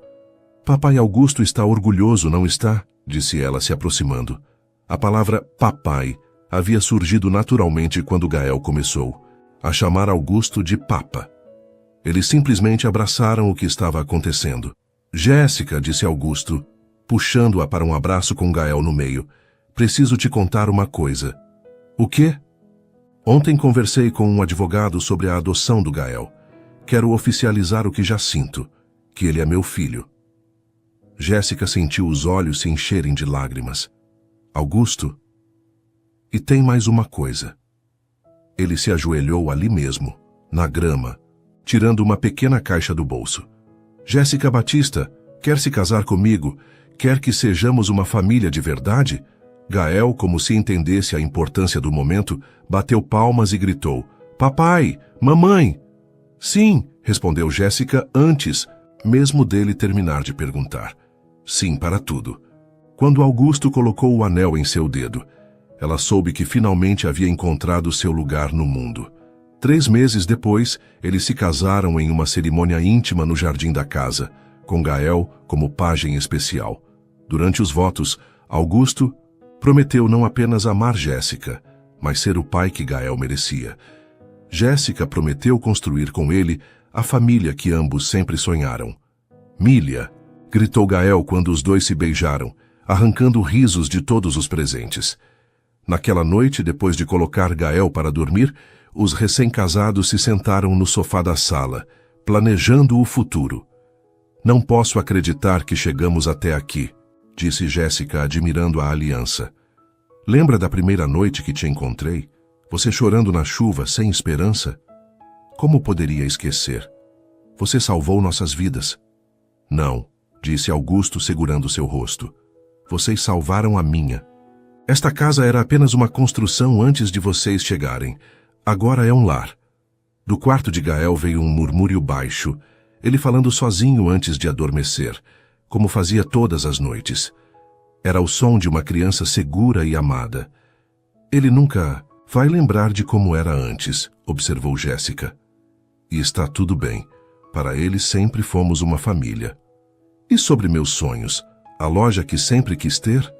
Papai Augusto está orgulhoso, não está? Disse ela, se aproximando. A palavra papai havia surgido naturalmente quando Gael começou a chamar Augusto de papa. Eles simplesmente abraçaram o que estava acontecendo. Jéssica, disse Augusto, puxando-a para um abraço com Gael no meio, preciso te contar uma coisa. O quê? Ontem conversei com um advogado sobre a adoção do Gael. Quero oficializar o que já sinto, que ele é meu filho. Jéssica sentiu os olhos se encherem de lágrimas. Augusto? E tem mais uma coisa. Ele se ajoelhou ali mesmo, na grama, tirando uma pequena caixa do bolso. Jéssica Batista, quer se casar comigo? Quer que sejamos uma família de verdade? Gael, como se entendesse a importância do momento, bateu palmas e gritou, Papai! Mamãe! Sim, respondeu Jéssica antes, mesmo dele terminar de perguntar. Sim para tudo. Quando Augusto colocou o anel em seu dedo, ela soube que finalmente havia encontrado seu lugar no mundo. 3 meses depois, eles se casaram em uma cerimônia íntima no jardim da casa, com Gael como pajem especial. Durante os votos, Augusto prometeu não apenas amar Jéssica, mas ser o pai que Gael merecia. Jéssica prometeu construir com ele a família que ambos sempre sonharam. Milha, gritou Gael quando os dois se beijaram, arrancando risos de todos os presentes. Naquela noite, depois de colocar Gael para dormir, os recém-casados se sentaram no sofá da sala, planejando o futuro. Não posso acreditar que chegamos até aqui, disse Jéssica, admirando a aliança. Lembra da primeira noite que te encontrei? Você chorando na chuva, sem esperança? Como poderia esquecer? Você salvou nossas vidas. Não, disse Augusto segurando seu rosto. Vocês salvaram a minha. Esta casa era apenas uma construção antes de vocês chegarem. Agora é um lar. Do quarto de Gael veio um murmúrio baixo, ele falando sozinho antes de adormecer, como fazia todas as noites. Era o som de uma criança segura e amada. Ele nunca vai lembrar de como era antes, observou Jéssica. E está tudo bem. Para ele sempre fomos uma família. E sobre meus sonhos? A loja que sempre quis ter?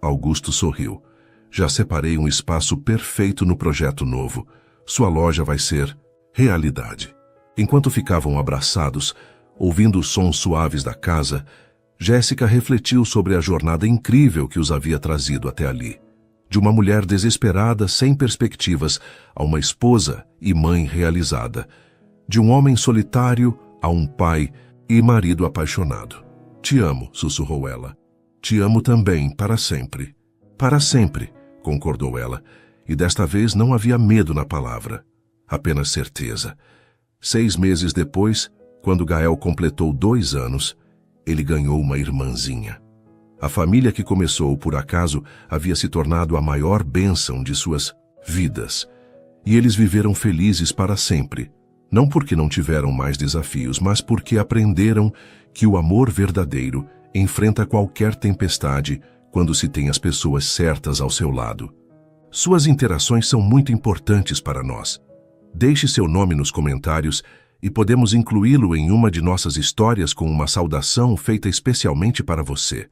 Augusto sorriu. Já separei um espaço perfeito no projeto novo. Sua loja vai ser realidade. Enquanto ficavam abraçados, ouvindo os sons suaves da casa, Jéssica refletiu sobre a jornada incrível que os havia trazido até ali. De uma mulher desesperada, sem perspectivas, a uma esposa e mãe realizada. De um homem solitário a um pai e marido apaixonado. Te amo, sussurrou ela. Te amo também, para sempre. Para sempre, concordou ela, e desta vez não havia medo na palavra, apenas certeza. 6 meses depois, quando Gael completou 2 anos, ele ganhou uma irmãzinha. A família que começou por acaso havia se tornado a maior bênção de suas vidas. E eles viveram felizes para sempre, não porque não tiveram mais desafios, mas porque aprenderam que o amor verdadeiro enfrenta qualquer tempestade quando se tem as pessoas certas ao seu lado. Suas interações são muito importantes para nós. Deixe seu nome nos comentários e podemos incluí-lo em uma de nossas histórias com uma saudação feita especialmente para você.